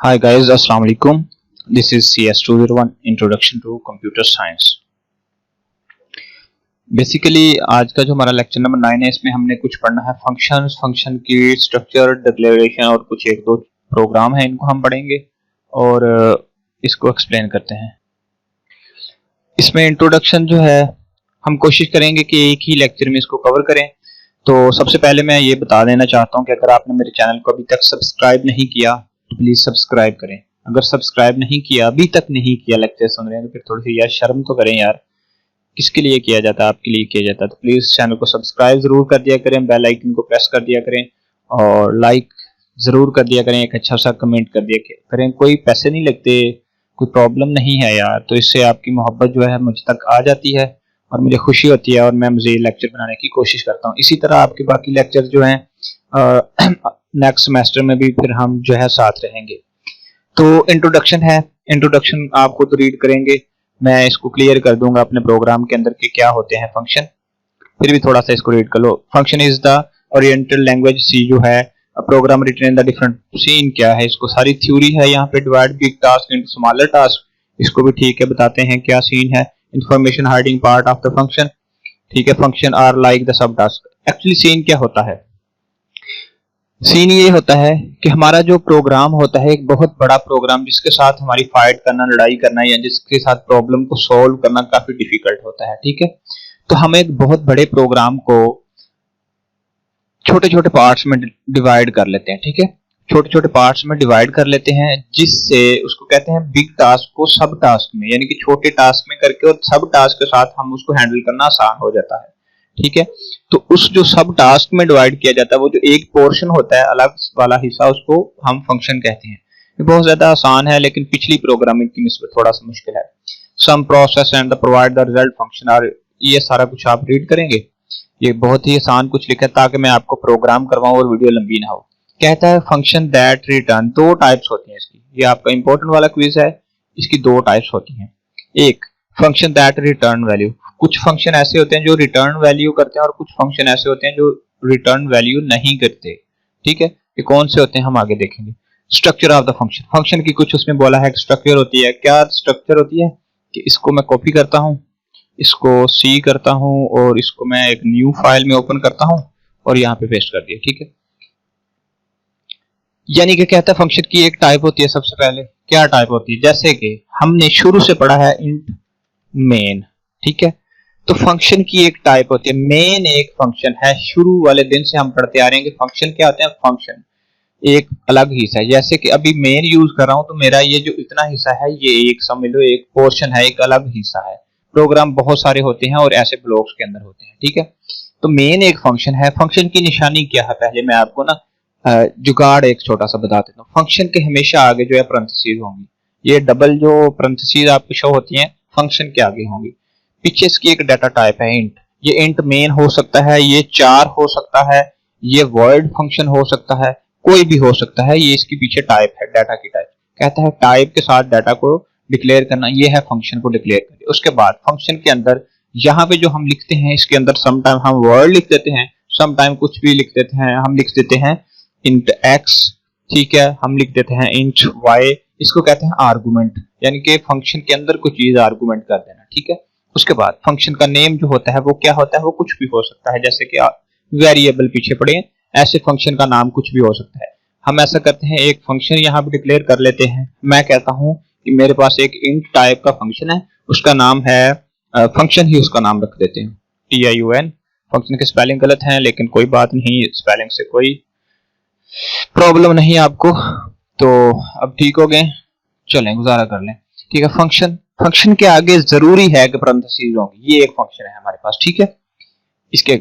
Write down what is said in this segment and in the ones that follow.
Hi guys, Assalamu alaikum. This is CS201 Introduction to Computer Science. Basically आज का जो हमारा लेक्चर नंबर 9 है, इसमें हमने कुछ पढ़ना है फंक्शंस, फंक्शन की स्ट्रक्चर, डिक्लेरेशन और कुछ एक दो प्रोग्राम है, इनको हम पढ़ेंगे और इसको एक्सप्लेन करते हैं। इसमें इंट्रोडक्शन जो है हम कोशिश करेंगे कि एक ही लेक्चर में इसको कवर करें। तो सबसे पहले मैं ये बता देना चाहता हूँ कि अगर आपने मेरे चैनल को अभी तक सब्सक्राइब नहीं किया तो प्लीज सब्सक्राइब करें। अगर सब्सक्राइब नहीं किया, अभी तक नहीं किया, लेक्चर सुन रहे हैं तो फिर थोड़ी सी यार शर्म तो करें यार। किसके लिए किया जाता है? आपके लिए किया जाता है। तो प्लीज चैनल को सब्सक्राइब जरूर कर दिया करें, बेल आइकन को प्रेस कर दिया करें और लाइक जरूर कर दिया करें, एक अच्छा सा कमेंट कर दिया करें। कोई पैसे नहीं लगते, कोई प्रॉब्लम नहीं है यार। तो इससे आपकी मोहब्बत जो है मुझ तक आ जाती है और मुझे खुशी होती है और मैं मुझे लेक्चर बनाने की कोशिश करता हूँ। इसी तरह आपके बाकी लेक्चर जो हैं नेक्स्ट सेमेस्टर में भी फिर हम जो है साथ रहेंगे। तो इंट्रोडक्शन है, इंट्रोडक्शन आप खुद रीड करेंगे, मैं इसको क्लियर कर दूंगा अपने प्रोग्राम के अंदर कि क्या होते हैं फंक्शन। फिर भी थोड़ा सा इसको रीड कर लो। Function is the oriental language, C जो है program written in the different. Scene क्या है? इसको सारी थ्योरी है यहाँ पे, divide big task into smaller task. इसको भी ठीक है, बताते हैं क्या सीन है। Information hiding part of the function, ठीक है। Function are like the sub task. Actually scene क्या होता है? सीन ये होता है कि हमारा जो प्रोग्राम होता है एक बहुत बड़ा प्रोग्राम, जिसके साथ हमारी फाइट करना, लड़ाई करना या जिसके साथ प्रॉब्लम को सॉल्व करना काफी डिफिकल्ट होता है, ठीक है। तो हम एक बहुत बड़े प्रोग्राम को छोटे छोटे पार्ट्स में डिवाइड कर लेते हैं, ठीक है। छोटे छोटे पार्ट्स में डिवाइड कर लेते हैं, जिससे उसको कहते हैं बिग टास्क को सब टास्क में, यानी कि छोटे टास्क में करके और सब टास्क के साथ हम उसको हैंडल करना आसान हो जाता है, ठीक है। तो उस जो सब टास्क में डिवाइड किया जाता है, वो जो एक पोर्शन होता है अलग वाला हिस्सा, उसको हम फंक्शन कहते हैं। ये बहुत ज्यादा आसान है, लेकिन पिछली प्रोग्रामिंग की निस्बत थोड़ा सा मुश्किल है। Sum process and the provide the result function are, ये सारा कुछ आप रीड करेंगे। ये बहुत ही आसान कुछ लिखा है ताकि मैं आपको प्रोग्राम करवाऊं और वीडियो लंबी ना हो। कहता है फंक्शन दैट रिटर्न, दो टाइप्स होती हैं इसकी। ये आपका इंपॉर्टेंट वाला क्विज है। इसकी दो टाइप्स होती हैं। एक फंक्शन दैट रिटर्न वैल्यू, कुछ फंक्शन ऐसे होते हैं जो रिटर्न वैल्यू करते हैं और कुछ फंक्शन ऐसे होते हैं जो रिटर्न वैल्यू नहीं करते, ठीक है। ये कौन से होते हैं हम आगे देखेंगे। Structure of the function, function की कुछ उसमें बोला है स्ट्रक्चर होती है। क्या स्ट्रक्चर होती है? कि इसको मैं कॉपी करता हूं, इसको सी करता हूं और इसको मैं एक न्यू फाइल में ओपन करता हूं और यहाँ पे पेस्ट कर दिया, ठीक है। यानी कि कहता है फंक्शन की एक टाइप होती है। सबसे पहले क्या टाइप होती है? जैसे कि हमने शुरू से पढ़ा है इंट मेन, ठीक है। तो फंक्शन की एक टाइप होती है मेन, एक फंक्शन है। शुरू वाले दिन से हम पढ़ते आ रहे हैं कि फंक्शन क्या होते हैं। फंक्शन एक अलग हिस्सा है। जैसे कि अभी मेन यूज कर रहा हूं तो मेरा ये जो इतना हिस्सा है ये एक समझ लो एक पोर्शन है, एक अलग हिस्सा है। प्रोग्राम बहुत सारे होते हैं और ऐसे ब्लॉक्स के अंदर होते हैं, ठीक है। तो मेन एक फंक्शन है। फंक्शन की निशानी क्या है? पहले मैं आपको ना जुगाड़ एक छोटा सा बता देता हूँ। फंक्शन के हमेशा आगे जो है पैरेंथेसिस होंगी। ये डबल जो पैरेंथेसिस आपको शो होती हैं फंक्शन के आगे होंगी। पीछे इसकी एक डाटा टाइप है इंट। ये इंट मेन हो सकता है, ये 4 हो सकता है, ये वॉइड फंक्शन हो सकता है, कोई भी हो सकता है। ये इसके पीछे टाइप है, डाटा की टाइप। कहता है टाइप के साथ डाटा को डिक्लेयर करना, ये है फंक्शन को डिक्लेयर करना। उसके बाद फंक्शन के अंदर यहाँ पे जो हम लिखते हैं, इसके अंदर समटाइम हम वर्ड लिख देते हैं, समटाइम कुछ भी लिख देते हैं। हम लिख देते हैं इंट एक्स, ठीक है। हम लिख देते हैं इंट वाई। इसको कहते हैं आर्गुमेंट, यानी कि फंक्शन के अंदर कुछ चीज आर्गुमेंट कर देना, ठीक है। उसके बाद फंक्शन का नेम जो होता है वो क्या होता है? वो कुछ भी हो सकता है। जैसे कि वेरिएबल पीछे पड़े, ऐसे फंक्शन का नाम कुछ भी हो सकता है। हम ऐसा करते हैं, एक फंक्शन यहाँ पे डिक्लेयर कर लेते हैं। मैं कहता हूं कि मेरे पास एक इंट टाइप का फंक्शन है, उसका नाम है फंक्शन ही उसका नाम रख देते हैं TIUN। फंक्शन के स्पेलिंग गलत हैं, लेकिन कोई बात नहीं, स्पेलिंग से कोई प्रॉब्लम नहीं आपको। तो अब ठीक हो गए, चलें गुजारा कर लें, ठीक है। फंक्शन, फंक्शन के आगे जरूरी है कि पैरेंथेसिस होंगी। ये एक फंक्शन है हमारे पास, ठीक है। इसके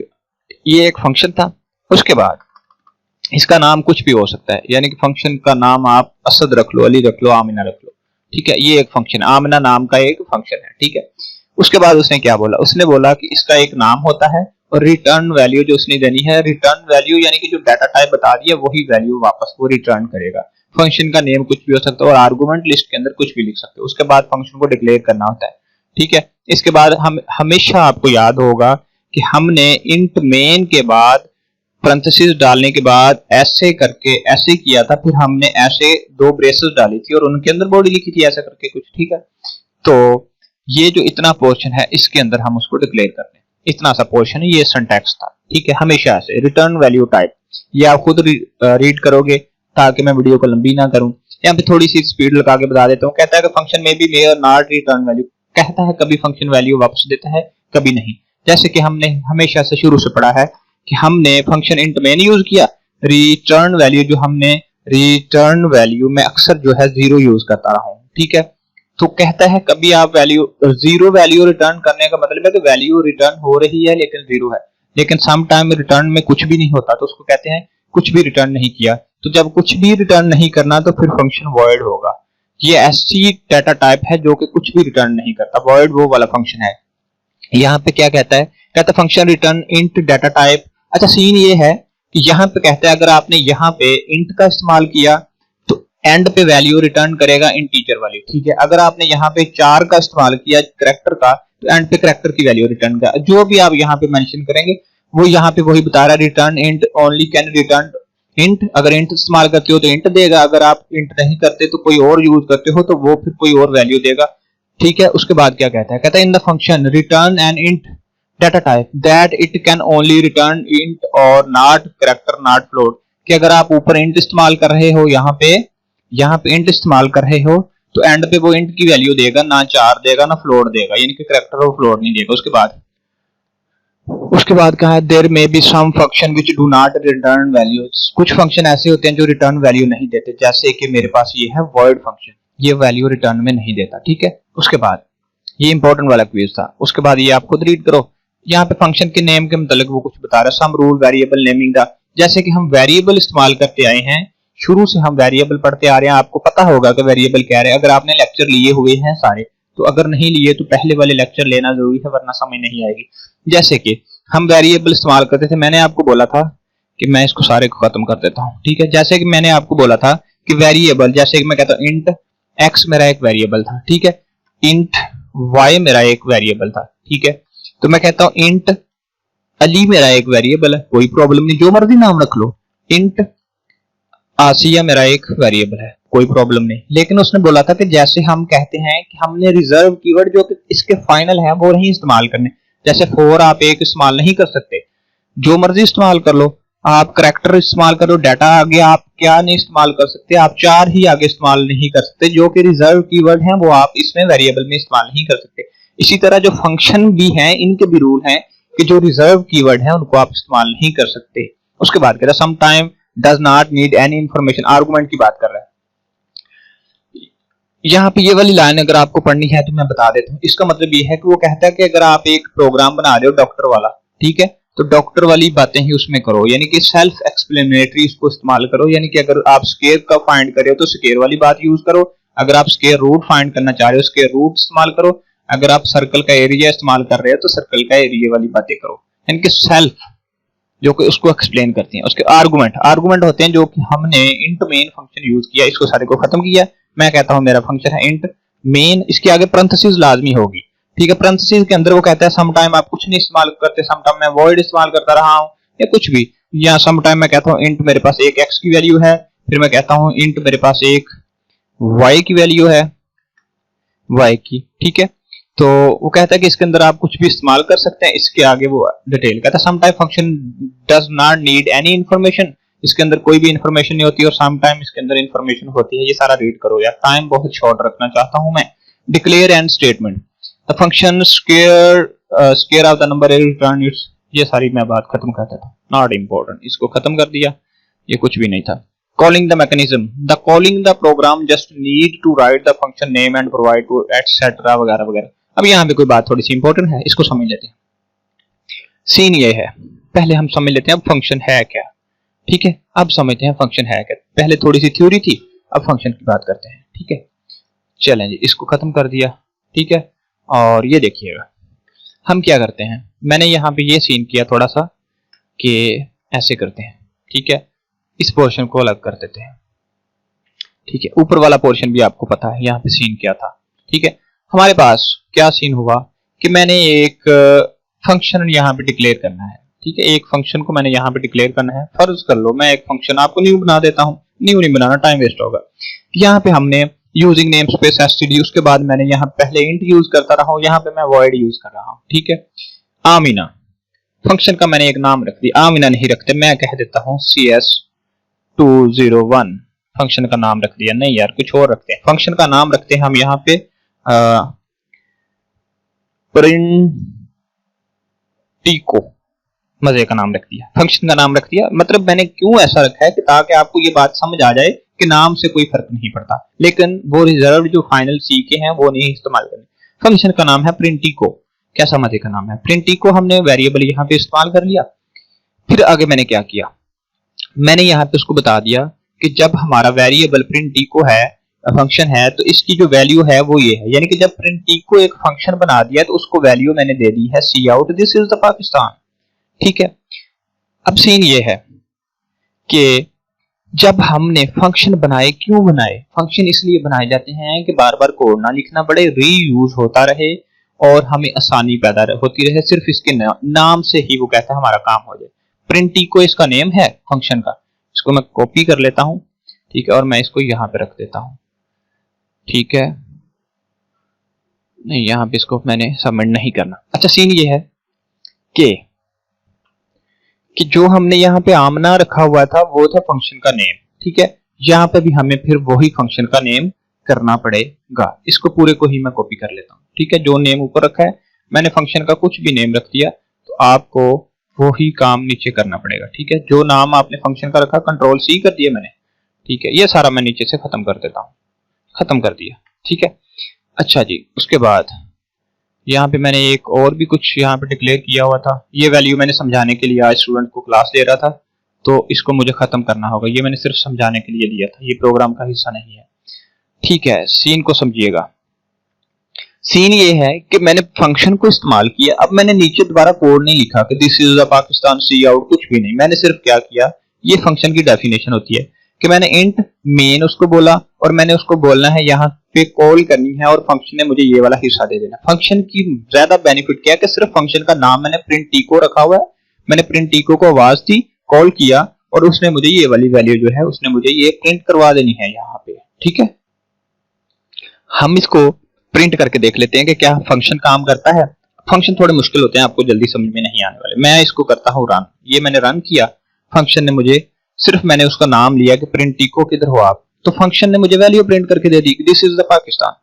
ये एक फंक्शन था। उसके बाद इसका नाम कुछ भी हो सकता है, यानी कि फंक्शन का नाम आप असद रख लो, अली रख लो, आमिना रख लो, ठीक है। ये एक फंक्शन, आमिना नाम का एक फंक्शन है, ठीक है। उसके बाद उसने क्या बोला? उसने बोला कि इसका एक नाम होता है और रिटर्न वैल्यू जो उसने देनी है, रिटर्न वैल्यू यानी कि जो डाटा टाइप बता दिया वही वैल्यू वापस वो रिटर्न करेगा। फंक्शन का नेम कुछ भी हो सकता है और आर्गुमेंट लिस्ट के अंदर कुछ भी लिख सकते हो। उसके बाद फंक्शन को डिक्लेयर करना होता है, ठीक है। इसके बाद हम हमेशा आपको याद होगा कि हमने इंट मेन के बाद पैरेंथेसिस डालने के बाद ऐसे करके ऐसे किया था, फिर हमने ऐसे दो ब्रेसेस डाली थी और उनके अंदर बॉडी लिखी थी ऐसा करके कुछ, ठीक है। तो ये जो इतना पोर्शन है इसके अंदर हम उसको डिक्लेयर करते हैं, इतना सा पोर्शन है, ये सिंटैक्स था, ठीक है। हमेशा ऐसे रिटर्न वैल्यू टाइप, ये आप खुद रीड करोगे ताकि मैं वीडियो को लंबी ना करूं। यहाँ पे थोड़ी सी स्पीड लगा के बता देता हूँ। कहता है कि फंक्शन में भी मे और नॉट रिटर्न वैल्यू, कहता है कभी फंक्शन वैल्यू वापस देता है कभी नहीं। जैसे कि हमने हमेशा से शुरू से पढ़ा है कि हमने फंक्शन इंट मेन यूज किया, रिटर्न वैल्यू जो हमने रिटर्न वैल्यू में अक्सर जो है 0 यूज करता रहा हूं, ठीक है। तो कहता है कभी आप वैल्यू 0 वैल्यू रिटर्न करने का मतलब है कि वैल्यू रिटर्न हो रही है लेकिन 0 है, लेकिन सम टाइम रिटर्न में कुछ भी नहीं होता तो उसको कहते हैं कुछ भी रिटर्न नहीं किया। तो जब कुछ भी रिटर्न नहीं करना तो फिर फंक्शन वॉइड होगा। ये ऐसी डाटा टाइप है जो कि कुछ भी रिटर्न नहीं करता, वॉइड वो वाला फंक्शन है। यहाँ पे क्या कहता है, कहता है function return int data type. अच्छा सीन ये है कि यहाँ पे कहता है अगर आपने यहाँ पे इंट का इस्तेमाल किया तो एंड पे वैल्यू रिटर्न करेगा इंटीजर वाली, ठीक है। अगर आपने यहाँ पे 4 का इस्तेमाल किया करैक्टर का तो एंड पे करैक्टर की वैल्यू रिटर्न करेगा। जो भी आप यहाँ पे मेंशन करेंगे वो यहाँ पे वही बता रहा है, return int only can return int. अगर इंट इस्तेमाल करते हो तो इंट देगा, अगर आप इंट नहीं करते तो कोई और यूज करते हो तो वो फिर कोई और वैल्यू देगा, ठीक है। उसके बाद क्या कहता है, कहता है in the function return an int data type that it can only return int और नॉट करैक्टर नॉट फ्लोट। कि अगर आप ऊपर इंट इस्तेमाल कर रहे हो, यहाँ पे इंट इस्तेमाल कर रहे हो तो एंड पे वो इंट की वैल्यू देगा, ना 4 देगा ना फ्लोट देगा, यानी कि करैक्टर और फ्लोट नहीं देगा। उसके बाद कहा है there may be some function which do not return values. कुछ फंक्शन ऐसे होते हैं जो रिटर्न वैल्यू नहीं देते, जैसे कि मेरे पास ये है वॉइड फंक्शन, ये वैल्यू रिटर्न में नहीं देता, ठीक है। उसके बाद ये इंपॉर्टेंट वाला क्विज था। उसके बाद ये आप खुद रीड करो। यहाँ पे फंक्शन के नेम के मतलब वो कुछ बता रहा है, sum rule variable naming the. जैसे कि हम वेरिएबल इस्तेमाल करते आए हैं, शुरू से हम वेरिएबल पढ़ते आ रहे हैं, आपको पता होगा कि वेरिएबल क्या है। अगर आपने लेक्चर लिए हुए हैं सारे, तो अगर नहीं लिए तो पहले वाले लेक्चर लेना जरूरी है वरना समझ नहीं आएगी। जैसे कि हम वेरिएबल इस्तेमाल करते थे, मैंने आपको बोला था कि मैं इसको सारे को खत्म कर देता हूँ, ठीक है। जैसे कि मैंने आपको बोला था कि वेरिएबल, जैसे कि मैं कहता हूँ इंट एक्स मेरा एक वेरिएबल था, ठीक है। इंट वाई मेरा एक वेरिएबल था, ठीक है। तो मैं कहता हूं इंट अली मेरा एक वेरिएबल है, कोई प्रॉब्लम नहीं, जो मर्जी नाम रख लो। इंट आसिया मेरा एक वेरिएबल है, कोई प्रॉब्लम नहीं। लेकिन उसने बोला था कि जैसे हम कहते हैं कि हमने रिजर्व कीवर्ड जो कि इसके फाइनल है वो नहीं इस्तेमाल करने। जैसे फॉर आप एक इस्तेमाल नहीं कर सकते, जो मर्जी इस्तेमाल कर लो। आप करैक्टर इस्तेमाल करो, डाटा आगे आप क्या नहीं इस्तेमाल कर सकते, आप 4 ही आगे इस्तेमाल नहीं कर सकते, जो कि रिजर्व कीवर्ड हैं वो आप इसमें वेरिएबल में इस्तेमाल नहीं कर सकते। इसी तरह जो फंक्शन भी हैं इनके भी रूल हैं कि जो रिजर्व कीवर्ड है उनको आप इस्तेमाल नहीं कर सकते। उसके बाद कहता है some time does not need any information, argument की बात कर रहा है। यहाँ पे ये वाली लाइन अगर आपको पढ़नी है तो मैं बता देता हूँ। इसका मतलब ये है कि वो कहता है कि अगर आप एक प्रोग्राम बना रहे हो डॉक्टर वाला, ठीक है, तो डॉक्टर वाली बातें ही उसमें करो, यानी कि सेल्फ एक्सप्लेनेटरी इसको इस्तेमाल करो। यानी कि अगर आप स्केयर का फाइंड कर रहे हो तो स्केयर वाली बात यूज करो, अगर आप स्केयर रूट फाइंड करना चाह रहे हो स्केयर रूट इस्तेमाल करो, अगर आप सर्कल का एरिया इस्तेमाल कर रहे हो तो सर्कल का एरिया वाली बातें करो। यानी कि सेल्फ जो कि उसको एक्सप्लेन करती हैं। उसके आर्गुमेंट होते हैं जो कि हमने इंट मेन फंक्शन यूज किया, इसको सारे को खत्म किया। मैं कहता हूं मेरा फंक्शन है इंट मेन, इसके आगे पैरेंथेसिस लाजमी होगी, ठीक है। पैरेंथेसिस के अंदर वो कहता है सम टाइम आप कुछ नहीं इस्तेमाल करते, सम टाइम मैं वॉइड इस्तेमाल करता रहा हूं या कुछ भी, या सम टाइम मैं कहता हूं इंट मेरे पास एक एक्स की वैल्यू है, फिर मैं कहता हूं इंट मेरे पास एक वाई की वैल्यू है, वाई की, ठीक है। तो वो कहता है कि इसके अंदर आप कुछ भी इस्तेमाल कर सकते हैं। इसके आगे वो डिटेल कहता है some time function does not need any information, इसके अंदर कोई भी इंफॉर्मेशन नहीं होती और सम टाइम इसके अंदर इंफॉर्मेशन होती है। ये सारा रीड करो यार, टाइम बहुत शॉर्ट रखना चाहता हूं मैं। Declare and statement, the function square of the number return it's, ये सारी मैं बात खत्म करता था, नॉट इंपॉर्टेंट, इसको खत्म कर दिया, ये कुछ भी नहीं था। Calling the mechanism, the calling the program just need to write the function name and provide to etcetera वगैरह वगैरह। अब यहाँ पे कोई बात थोड़ी सी इंपॉर्टेंट है, इसको समझ लेते हैं। सीन ये है, पहले हम समझ लेते हैं अब फंक्शन है क्या, ठीक है। अब समझते हैं फंक्शन है क्या, पहले थोड़ी सी थ्योरी थी, अब फंक्शन की बात करते हैं, ठीक है। चलें जी, इसको खत्म कर दिया, ठीक है। और ये देखिएगा हम क्या करते हैं, मैंने यहाँ पे ये सीन किया थोड़ा सा कि ऐसे करते हैं, ठीक है। इस पोर्शन को अलग कर देते हैं, ठीक है। ऊपर वाला पोर्शन भी आपको पता है यहाँ पे सीन क्या था, ठीक है। हमारे पास क्या सीन हुआ कि मैंने एक फंक्शन यहाँ पे डिक्लेयर करना है, ठीक है, एक फंक्शन को मैंने यहाँ पे डिक्लेयर करना है। फर्ज कर लो मैं एक फंक्शन आपको न्यू बना देता हूँ, न्यू नहीं बनाना, टाइम वेस्ट होगा। यहाँ पे हमने यूजिंग नेम स्पेस एसटीडी, उसके बाद मैंने यहाँ पहले इंट यूज करता रहा हूँ, यहाँ पे मैं वॉइड यूज कर रहा हूँ। ठीक है, आमीना फंक्शन का मैंने एक नाम रख दिया, आमीना नहीं रखते, मैं कह देता हूँ CS201 फंक्शन का नाम रख दिया। नहीं यार, कुछ और रखते हैं, फंक्शन का नाम रखते हैं हम यहाँ पे प्रिंटिको, मजे का नाम रख दिया, फंक्शन का नाम रख दिया। मतलब मैंने क्यों ऐसा रखा है कि ताकि आपको ये बात समझ आ जाए कि नाम से कोई फर्क नहीं पड़ता, लेकिन वो रिजर्व जो फाइनल सी के हैं वो नहीं इस्तेमाल करने। फंक्शन का नाम है प्रिंटिको, कैसा मजे का नाम है प्रिंटिको। हमने वेरिएबल यहाँ पे इस्तेमाल कर लिया। फिर आगे मैंने क्या किया, मैंने यहाँ पे उसको बता दिया कि जब हमारा वेरिएबल प्रिंटिको है, फंक्शन है, तो इसकी जो वैल्यू है वो ये है। यानी कि जब प्रिंटिको एक फंक्शन बना दिया तो उसको वैल्यू मैंने दे दी है see out, this is the Pakistan. ठीक है, अब सीन ये है कि जब हमने फंक्शन बनाए, क्यों बनाए, फंक्शन इसलिए बनाए जाते हैं कि बार बार कोड ना लिखना पड़े, रीयूज होता रहे और हमें आसानी पैदा होती रहे। सिर्फ इसके नाम से ही वो कहता है हमारा काम हो जाए। प्रिंटिको इसका नेम है फंक्शन का, इसको मैं कॉपी कर लेता हूं। ठीक है, और मैं इसको यहां पे रख देता हूं। ठीक है, नहीं यहां पे इसको मैंने सबमिट नहीं करना। अच्छा, सीन ये है कि जो हमने यहाँ पे आमना रखा हुआ था वो था फंक्शन का नेम। ठीक है, यहाँ पे भी हमें फिर वही फंक्शन का नेम करना पड़ेगा। इसको पूरे को ही मैं कॉपी कर लेता हूँ। ठीक है, जो नेम ऊपर रखा है मैंने फंक्शन का कुछ भी नेम रख दिया तो आपको वही काम नीचे करना पड़ेगा। ठीक है, जो नाम आपने फंक्शन का रखा कंट्रोल सी कर दिया मैंने। ठीक है, ये सारा मैं नीचे से खत्म कर देता हूँ, खत्म कर दिया। ठीक है, अच्छा जी, उसके बाद यहाँ पे मैंने एक और भी कुछ यहाँ पे डिक्लेयर किया हुआ था। ये वैल्यू मैंने समझाने के लिए आज स्टूडेंट को क्लास दे रहा था, तो इसको मुझे खत्म करना होगा। ये मैंने सिर्फ समझाने के लिए दिया था, ये प्रोग्राम का हिस्सा नहीं है। ठीक है, सीन को समझिएगा। सीन ये है कि मैंने फंक्शन को इस्तेमाल किया। अब मैंने नीचे दोबारा कोड नहीं लिखा कि this is the Pakistan cout, कुछ भी नहीं। मैंने सिर्फ क्या किया, ये फंक्शन की डेफिनेशन होती है कि मैंने इंट मेन उसको बोला और मैंने उसको बोलना है यहाँ पे कॉल करनी है और फंक्शन ने मुझे ये वाला हिस्सा दे देना। फंक्शन की ज्यादा बेनिफिट क्या है कि सिर्फ फंक्शन का नाम मैंने प्रिंटिको रखा हुआ है, मैंने प्रिंटिको को आवाज दी, कॉल किया और उसने मुझे ये वाली वैल्यू जो है उसने मुझे ये प्रिंट करवा देनी है यहाँ पे। ठीक है, हम इसको प्रिंट करके देख लेते हैं कि क्या फंक्शन काम करता है। फंक्शन थोड़े मुश्किल होते हैं, आपको जल्दी समझ में नहीं आने वाले। मैं इसको करता हूँ रन, ये मैंने रन किया, फंक्शन ने मुझे सिर्फ मैंने उसका नाम लिया कि प्रिंटिको किधर हो आप, तो फंक्शन ने मुझे वैल्यू प्रिंट करके दे दी, दिस इज द पाकिस्तान।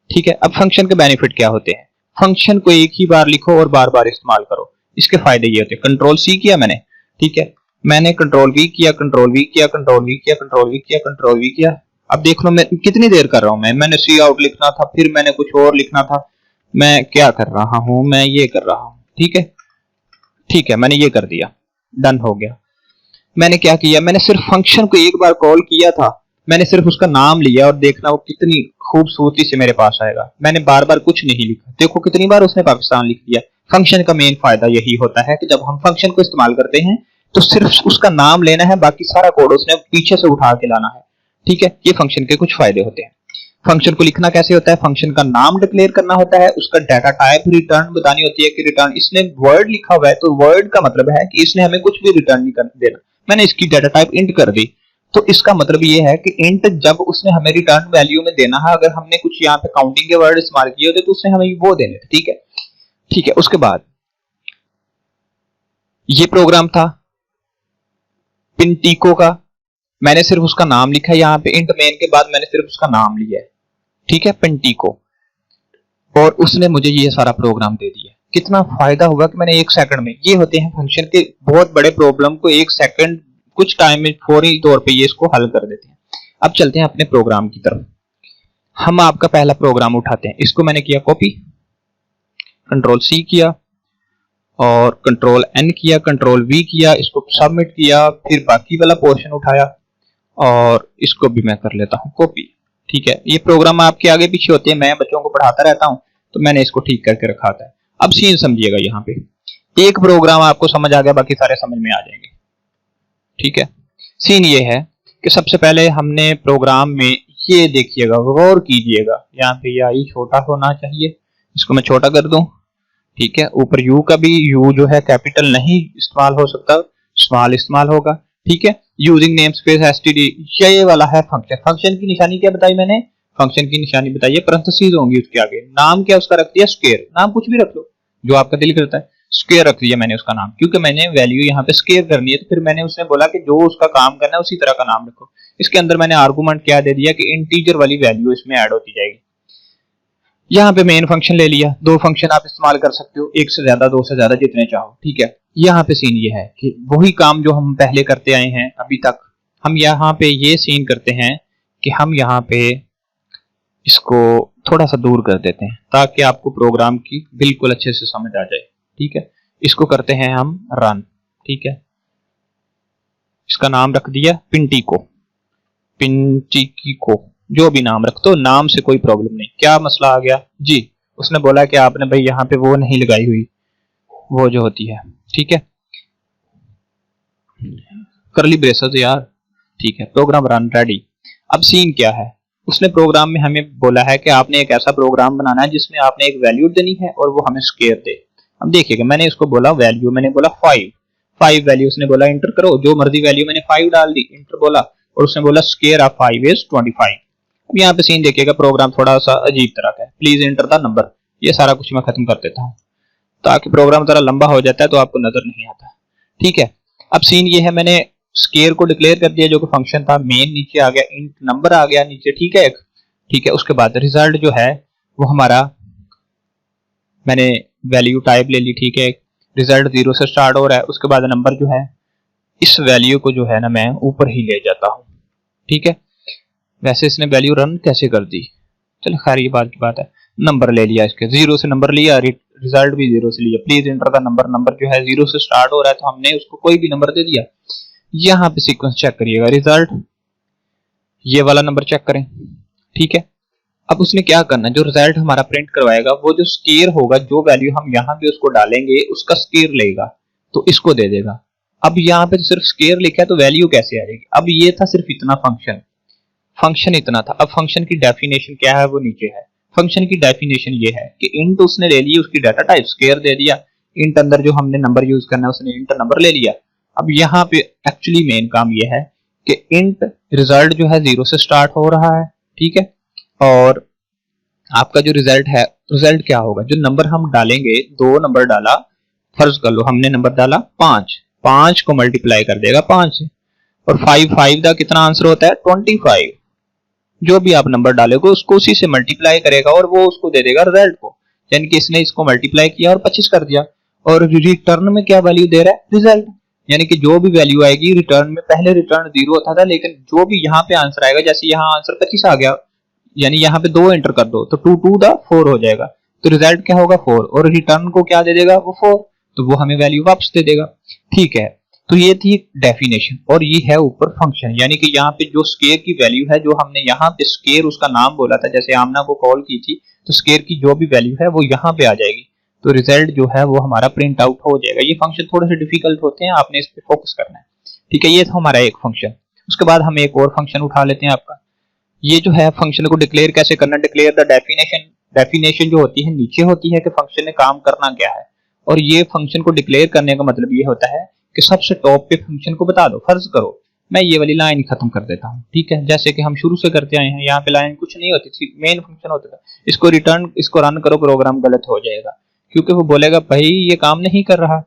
ठीक है, अब फंक्शन के बेनिफिट क्या होते हैं, फंक्शन को एक ही बार लिखो और बार बार इस्तेमाल करो। इसके फायदे ये होते हैं, कंट्रोल सी किया मैंने, ठीक है, मैंने कंट्रोल वी किया, कंट्रोल वी किया, कंट्रोल वी किया, कंट्रोल वी किया, कंट्रोल वी किया। अब देख लो मैं कितनी देर कर रहा हूं, मैंने सी आउट लिखना था, फिर मैंने कुछ और लिखना था, मैं क्या कर रहा हूं, मैं ये कर रहा हूं। ठीक है, ठीक है, मैंने ये कर दिया, डन हो गया। मैंने क्या किया, मैंने सिर्फ फंक्शन को एक बार कॉल किया था, मैंने सिर्फ उसका नाम लिया और देखना वो कितनी खूबसूरती से मेरे पास आएगा। मैंने बार बार कुछ नहीं लिखा, देखो कितनी बार उसने पाकिस्तान लिख दिया। फंक्शन का मेन फायदा यही होता है कि जब हम फंक्शन को इस्तेमाल करते हैं तो सिर्फ उसका नाम लेना है, बाकी सारा कोड उसने पीछे से उठा के लाना है। ठीक है, ये फंक्शन के कुछ फायदे होते हैं। फंक्शन को लिखना कैसे होता है, फंक्शन का नाम डिक्लेयर करना होता है, उसका डाटा टाइप रिटर्न बतानी होती है कि रिटर्न, इसने वर्ड लिखा हुआ है तो वर्ड का मतलब है कि इसने हमें कुछ भी रिटर्न नहीं कर देना। मैंने इसकी डाटा टाइप इंट कर दी, तो इसका मतलब ये है कि इंट जब उसने हमें रिटर्न वैल्यू में देना है, अगर हमने कुछ यहाँ पे काउंटिंग के वर्ड इस्तेमाल किए होते तो उसने हमें वो देने थे। ठीक है, ठीक है, उसके बाद ये प्रोग्राम था प्रिंटिको का, मैंने सिर्फ उसका नाम लिखा है यहाँ पे, इंट मेन के बाद मैंने सिर्फ उसका नाम लिया है। ठीक है, प्रिंटिको, और उसने मुझे ये सारा प्रोग्राम दे दिया। कितना फायदा हुआ कि मैंने 1 सेकंड में, ये होते हैं फंक्शन के बहुत बड़े प्रॉब्लम को 1 सेकंड कुछ टाइम में फौरी तौर पे ये इसको हल कर देते हैं। अब चलते हैं अपने प्रोग्राम की तरफ। हम आपका पहला प्रोग्राम उठाते हैं, इसको मैंने किया कॉपी, कंट्रोल सी किया और कंट्रोल एन किया, कंट्रोल वी किया, इसको सबमिट किया, फिर बाकी वाला पोर्शन उठाया और इसको भी मैं कर लेता हूं कॉपी। ठीक है, ये प्रोग्राम आपके आगे पीछे होते हैं, मैं बच्चों को पढ़ाता रहता हूं तो मैंने इसको ठीक करके रखा था। अब सीन समझिएगा, यहाँ पे एक प्रोग्राम आपको समझ आ गया, बाकी सारे समझ में आ जाएंगे। ठीक है, सीन ये है कि सबसे पहले हमने प्रोग्राम में ये देखिएगा, गौर कीजिएगा, यहाँ पे ये आई छोटा होना चाहिए, इसको मैं छोटा कर दूं। ठीक है। ऊपर यू का भी, यू जो है कैपिटल नहीं इस्तेमाल हो सकता, स्मॉल इस्तेमाल होगा, ठीक है। यूजिंग नेम स्पेस एसटीडी, ये वाला है फंक्शन। फंक्शन की निशानी क्या बताई मैंने, फंक्शन की निशानी बताइए पैरेंथेसिस होंगी उसके आगे। नाम क्या उसका रख दिया, स्क्वायर। नाम कुछ भी रख लो जो आपका दिल करता है, स्क्वायर रख दिया मैंने उसका नाम, क्योंकि मैंने वैल्यू यहाँ पे स्क्वायर करनी है। तो फिर मैंने उसने बोला कि जो उसका काम करना है उसी तरह का नाम रखो। इसके अंदर मैंने आर्गुमेंट क्या दे दिया कि इंटीजर वाली वैल्यू इसमें ऐड होती जाएगी। यहाँ पे मेन फंक्शन ले लिया, दो फंक्शन आप इस्तेमाल कर सकते हो, एक से ज्यादा, दो से ज्यादा, जितने चाहो, ठीक है। यहाँ पे सीन ये है कि वही काम जो हम पहले करते आए हैं अभी तक, हम यहाँ पे ये सीन करते हैं कि हम यहाँ पे इसको थोड़ा सा दूर कर देते हैं ताकि आपको प्रोग्राम की बिल्कुल अच्छे से समझ आ जाए, ठीक है। इसको करते हैं हम रन, ठीक है। इसका नाम रख दिया पिंटी को, पिंटी को, जो भी नाम रख दो, नाम से कोई प्रॉब्लम नहीं। क्या मसला आ गया जी, उसने बोला कि आपने भाई यहाँ पे वो नहीं लगाई हुई, वो जो होती है, ठीक है, करली ब्रेसेस यार, ठीक है। Program run ready. अब सीन क्या है, उसने प्रोग्राम में हमें बोला है कि आपने एक ऐसा प्रोग्राम बनाना है जिसमें आपने एक वैल्यू देनी है और वो हमें स्क्वायर दे। अब देखिएगा, मैंने इसको बोला वैल्यू, मैंने बोला 5 वैल्यू, उसने बोला इंटर करो जो मर्जी वैल्यू, मैंने 5 डाल दी, इंटर बोला, और उसने बोला स्क्वायर ऑफ 5 इज 25। अब यहाँ पे सीन देखिएगा, प्रोग्राम थोड़ा सा अजीब तरह का है। प्लीज एंटर द नंबर, ये सारा कुछ मैं खत्म कर देता हूँ ताकि प्रोग्राम जरा लंबा हो जाता है तो आपको नजर नहीं आता, ठीक है। अब सीन ये है, मैंने स्केयर को डिक्लेयर कर दिया जो कि फंक्शन था, मेन नीचे आ गया, इंट नंबर आ गया नीचे, ठीक है, ठीक है। उसके बाद रिजल्ट जो है वो हमारा, मैंने वैल्यू टाइप ले ली, ठीक है, रिजल्ट 0 से स्टार्ट हो रहा है। उसके बाद नंबर जो है, इस वैल्यू को जो है ना मैं ऊपर ही ले जाता हूँ, ठीक है। वैसे इसने वैल्यू रन कैसे कर दी, चलो खैर ये बात की बात है। नंबर ले लिया, इसके 0 से नंबर लिया, रिजल्ट भी 0 से लिया। Please enter the number, number जो है 0 से स्टार्ट हो रहा है तो हमने उसको कोई भी नंबर दे दिया। यहाँ पे सीक्वेंस चेक करिएगा, रिजल्ट ये वाला नंबर चेक करें, ठीक है। अब उसने क्या करना, जो रिजल्ट हमारा प्रिंट करवाएगा वो जो स्केयर होगा, जो वैल्यू हम यहाँ पे उसको डालेंगे उसका स्केयर लेगा तो इसको दे देगा। अब यहाँ पे सिर्फ स्केयर लिखा है तो वैल्यू कैसे आ जाएगी। अब ये था सिर्फ इतना फंक्शन इतना था। अब फंक्शन की डेफिनेशन क्या है वो नीचे है। फंक्शन की डेफिनेशन ये है कि इंट उसने ले ली, उसकी डाटा टाइप स्केयर दे दिया, इंट अंदर जो हमने नंबर यूज करना है उसने इंट नंबर ले लिया। अब यहाँ पे एक्चुअली मेन काम ये है कि इंट रिजल्ट जो है 0 से स्टार्ट हो रहा है, ठीक है, और आपका जो रिजल्ट है, रिजल्ट क्या होगा, जो नंबर हम डालेंगे, 2 नंबर डाला, फर्ज कर लो हमने नंबर डाला 5 को मल्टीप्लाई कर देगा 5 से, और 5 का कितना आंसर होता है 25। जो भी आप नंबर डालोगे उसको उसी से मल्टीप्लाई करेगा और वो उसको दे देगा रिजल्ट को, यानी कि इसने इसको मल्टीप्लाई किया और 25 कर दिया। और रिटर्न में क्या वैल्यू दे रहा है, रिजल्ट, यानी कि जो भी वैल्यू आएगी रिटर्न में, पहले रिटर्न 0 होता था लेकिन जो भी यहाँ पे आंसर आएगा, जैसे यहाँ आंसर 25 आ गया, यानी यहाँ पे 2 एंटर कर दो तो 2 2 द 4 हो जाएगा, तो रिजल्ट क्या होगा 4, और रिटर्न को क्या दे देगा वो 4, तो वो हमें वैल्यू वापस दे देगा, ठीक है। तो ये थी डेफिनेशन, और ये है ऊपर फंक्शन, यानी कि यहाँ पे जो स्केयर की वैल्यू है, जो हमने यहाँ पे स्केयर उसका नाम बोला था, जैसे आमना को कॉल की थी, तो स्केयर की जो भी वैल्यू है वो यहाँ पे आ जाएगी, तो रिजल्ट जो है वो हमारा प्रिंट आउट हो जाएगा। ये फंक्शन थोड़े से डिफिकल्ट होते हैं, आपने इस पे फोकस करना है, ठीक है। ये था हमारा एक फंक्शन। उसके बाद हम एक और फंक्शन उठा लेते हैं आपका, ये जो है फंक्शन को डिक्लेयर कैसे करना, डिक्लेयर द डेफिनेशन। डेफिनेशन जो होती है नीचे होती है कि फंक्शन ने काम करना क्या है, और ये फंक्शन को डिक्लेयर करने का मतलब ये होता है कि सबसे टॉप पे फंक्शन को बता दो। फर्ज करो मैं ये वाली लाइन खत्म कर देता हूँ, ठीक है, जैसे कि हम शुरू से करते आए हैं, यहाँ पे लाइन कुछ नहीं होती थी, मेन फंक्शन होता था। इसको रिटर्न, इसको रन करो, प्रोग्राम गलत हो जाएगा क्योंकि वो बोलेगा भाई ये काम नहीं कर रहा।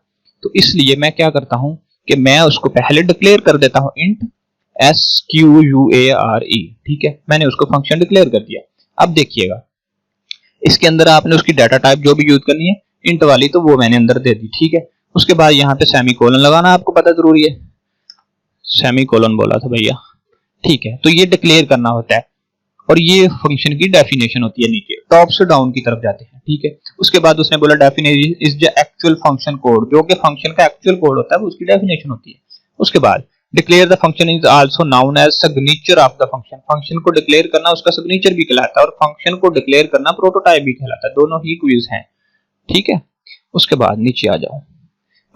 तो इसलिए मैं क्या करता हूँ कि मैं उसको पहले डिक्लेयर कर देता हूँ इंट SQUARE, ठीक है, मैंने उसको फंक्शन डिक्लेयर कर दिया। अब देखिएगा इसके अंदर आपने उसकी डाटा टाइप जो भी यूज करनी है इंट वाली, तो वो मैंने अंदर दे दी, ठीक है। उसके बाद यहाँ पे सेमीकोलन लगाना आपको पता जरूरी है, सेमीकोलन बोला था भैया, ठीक है। तो ये डिक्लेयर करना होता है, और ये फंक्शन की डेफिनेशन होती है, नीचे टॉप से डाउन की तरफ जाते हैं, ठीक है। उसके बाद उसने बोला definition is the actual function code, जो कि फंक्शन का एक्चुअल कोड होता है वो उसकी डेफिनेशन होती है। उसके बाद declare the function is also known as signature of the function, function को डिक्लेयर करना उसका सिग्नेचर भी कहलाता है, और फंक्शन को डिक्लेयर करना प्रोटोटाइप भी कहलाता है, दोनों ही क्विज हैं, ठीक है। उसके बाद नीचे आ जाओ,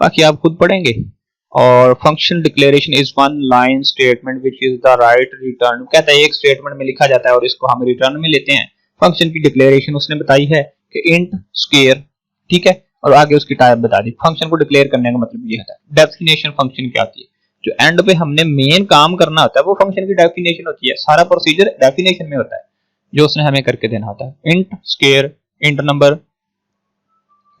बाकी आप खुद पढ़ेंगे। और function declaration is one line statement which is the right return, कहता है एक स्टेटमेंट में लिखा जाता है और इसको हम रिटर्न में लेते हैं। फंक्शन की डिक्लेरेशन उसने बताई है कि इंट स्क्वायर, ठीक है, और आगे उसकी टाइप बता दी। फंक्शन को डिक्लेयर करने का मतलब ये होता है। डेफिनेशन फंक्शन क्या होती है, जो एंड पे हमने मेन काम करना होता है वो फंक्शन की डेफिनेशन होती है। सारा प्रोसीजर डेफिनेशन में होता है जो उसने हमें करके देना होता है। Int square, int number,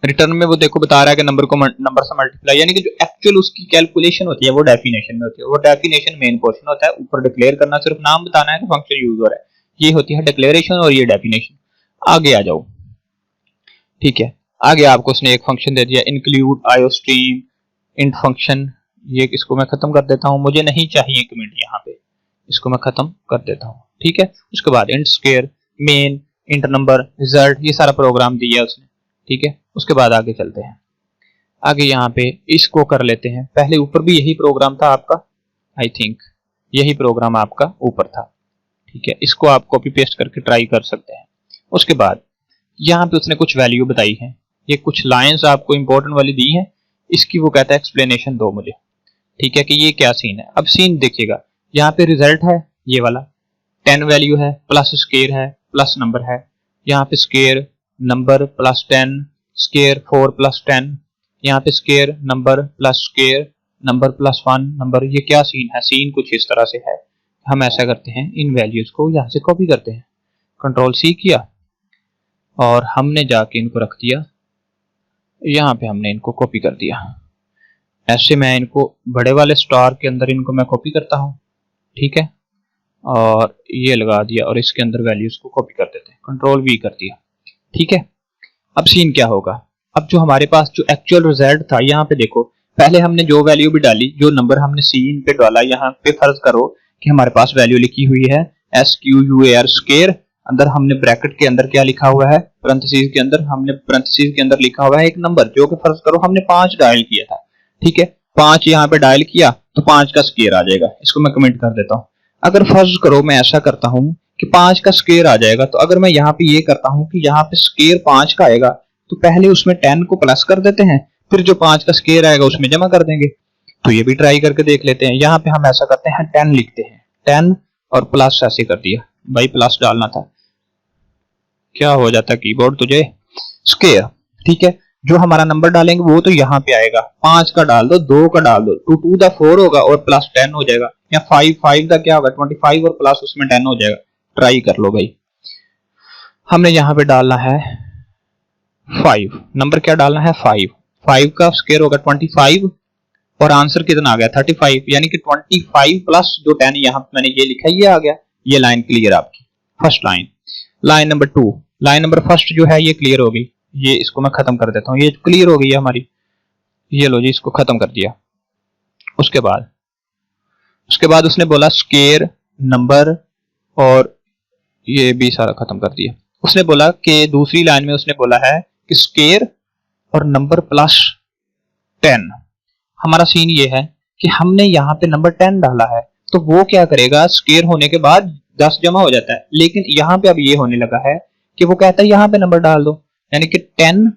return में वो देखो बता रहा है कि नंबर को नंबर से मल्टीप्लाई, यानी कि जो एक्चुअल उसकी कैलकुलेशन होती है वो डेफिनेशन में होती है। वो डेफिनेशन मेन पोर्शन होता है। ऊपर डिक्लेयर करना, सिर्फ नाम बताना है कि फंक्शन यूज हो रहा है, ये होती है डिक्लेरेशन और ये डेफिनेशन। आगे आ जाओ, ठीक है। आगे आपको उसने एक फंक्शन दे दिया इंक्लूड आईओस्ट्रीम इंट फंक्शन। ये इसको मैं खत्म कर देता हूं, मुझे नहीं चाहिए कमेंट यहाँ पे, इसको मैं खत्म कर देता हूं, ठीक है। उसके बाद int square, main, int number, result, ये सारा प्रोग्राम दिया उसने, ठीक है। उसके बाद आगे चलते हैं। आगे यहाँ पे इसको कर लेते हैं। पहले ऊपर भी यही प्रोग्राम था आपका, आई थिंक यही प्रोग्राम आपका ऊपर था, ठीक है। इसको आप कॉपी पेस्ट करके ट्राई कर सकते हैं। उसके बाद यहाँ पे उसने कुछ वैल्यू बताई है, ये कुछ लाइंस आपको इंपॉर्टेंट वाली दी है, इसकी वो कहता है एक्सप्लेनेशन दो मुझे, ठीक है, कि ये क्या सीन है। अब सीन देखिएगा, यहाँ पे रिजल्ट है ये वाला, 10 वैल्यू है, प्लस स्केयर है, प्लस नंबर है। यहाँ पे square number plus 10, square 4 plus 10, यहाँ पे square number plus square number plus 1 number. ये क्या सीन है, सीन कुछ इस तरह से है। हम ऐसा करते हैं, इन वैल्यूज को यहाँ से कॉपी करते हैं, कंट्रोल सी किया और हमने जाके इनको रख दिया यहाँ पे, हमने इनको कॉपी कर दिया। ऐसे मैं इनको बड़े वाले स्टार के अंदर इनको मैं कॉपी करता हूँ, ठीक है, और ये लगा दिया और इसके अंदर वैल्यूज को कॉपी कर देते हैं, कंट्रोल वी कर दिया, ठीक है। अब सीन क्या होगा, अब जो हमारे पास जो एक्चुअल रिजल्ट था, यहाँ पे देखो पहले हमने जो वैल्यू भी डाली, जो नंबर हमने सीन पे डाला, यहाँ पे फर्ज करो कि हमारे पास वैल्यू लिखी हुई है SQUAR स्केयर, अंदर हमने ब्रैकेट के अंदर क्या लिखा हुआ है, पैरेंथेसिस के अंदर हमने पैरेंथेसिस के अंदर लिखा हुआ है एक नंबर, जो कि फर्ज करो हमने 5 डायल किया था, ठीक है। 5 यहाँ पे डायल किया तो 5 का स्केयर आ जाएगा। इसको मैं कमेंट कर देता हूँ। अगर फर्ज करो मैं ऐसा करता हूँ कि 5 का स्केयर आ जाएगा, तो अगर मैं यहाँ पे ये करता हूँ कि यहाँ पे स्केयर 5 का आएगा, तो पहले उसमें 10 को प्लस कर देते हैं, फिर जो 5 का स्केयर आएगा उसमें जमा कर देंगे। तो ये भी ट्राई करके देख लेते हैं। यहाँ पे हम ऐसा करते हैं, 10 लिखते हैं, 10 और प्लस ऐसे कर दिया, भाई प्लस डालना था, क्या हो जाता कीबोर्ड तुझे, स्केयर, ठीक है। जो हमारा नंबर डालेंगे वो तो यहाँ पे आएगा, 5 का डाल दो, 2 का डाल दो, 2 2 दा 4 होगा और प्लस 10 हो जाएगा, या 5 5 का क्या होगा 25 और प्लस उसमें 10 हो जाएगा। ट्राई कर लो भाई। हमने यहाँ पे डालना है 5, नंबर क्या डालना है 5, 5 का स्केयर होगा 25 और आंसर कितना आ गया 35, यानी कि 25 प्लस जो 10 यहाँ मैंने ये लिखा है ये आ गया। ये लाइन क्लियर आपकी, first line. Line number 2, line number first जो है ये क्लियर हो गई, ये इसको मैं खत्म कर देता हूँ, ये क्लियर हो गई है हमारी, ये लो जी इसको खत्म कर दिया। उसके बाद उसने बोला स्केयर नंबर और ये भी सारा खत्म कर दिया। उसने बोला कि दूसरी लाइन में उसने बोला है कि स्केयर और नंबर प्लस 10। हमारा सीन ये है कि हमने यहाँ पे नंबर 10 डाला है, तो वो क्या करेगा, स्केयर होने के बाद 10 जमा हो जाता है, लेकिन यहाँ पे अब ये होने लगा है कि वो कहता है यहाँ पे नंबर डाल दो, यानी कि 10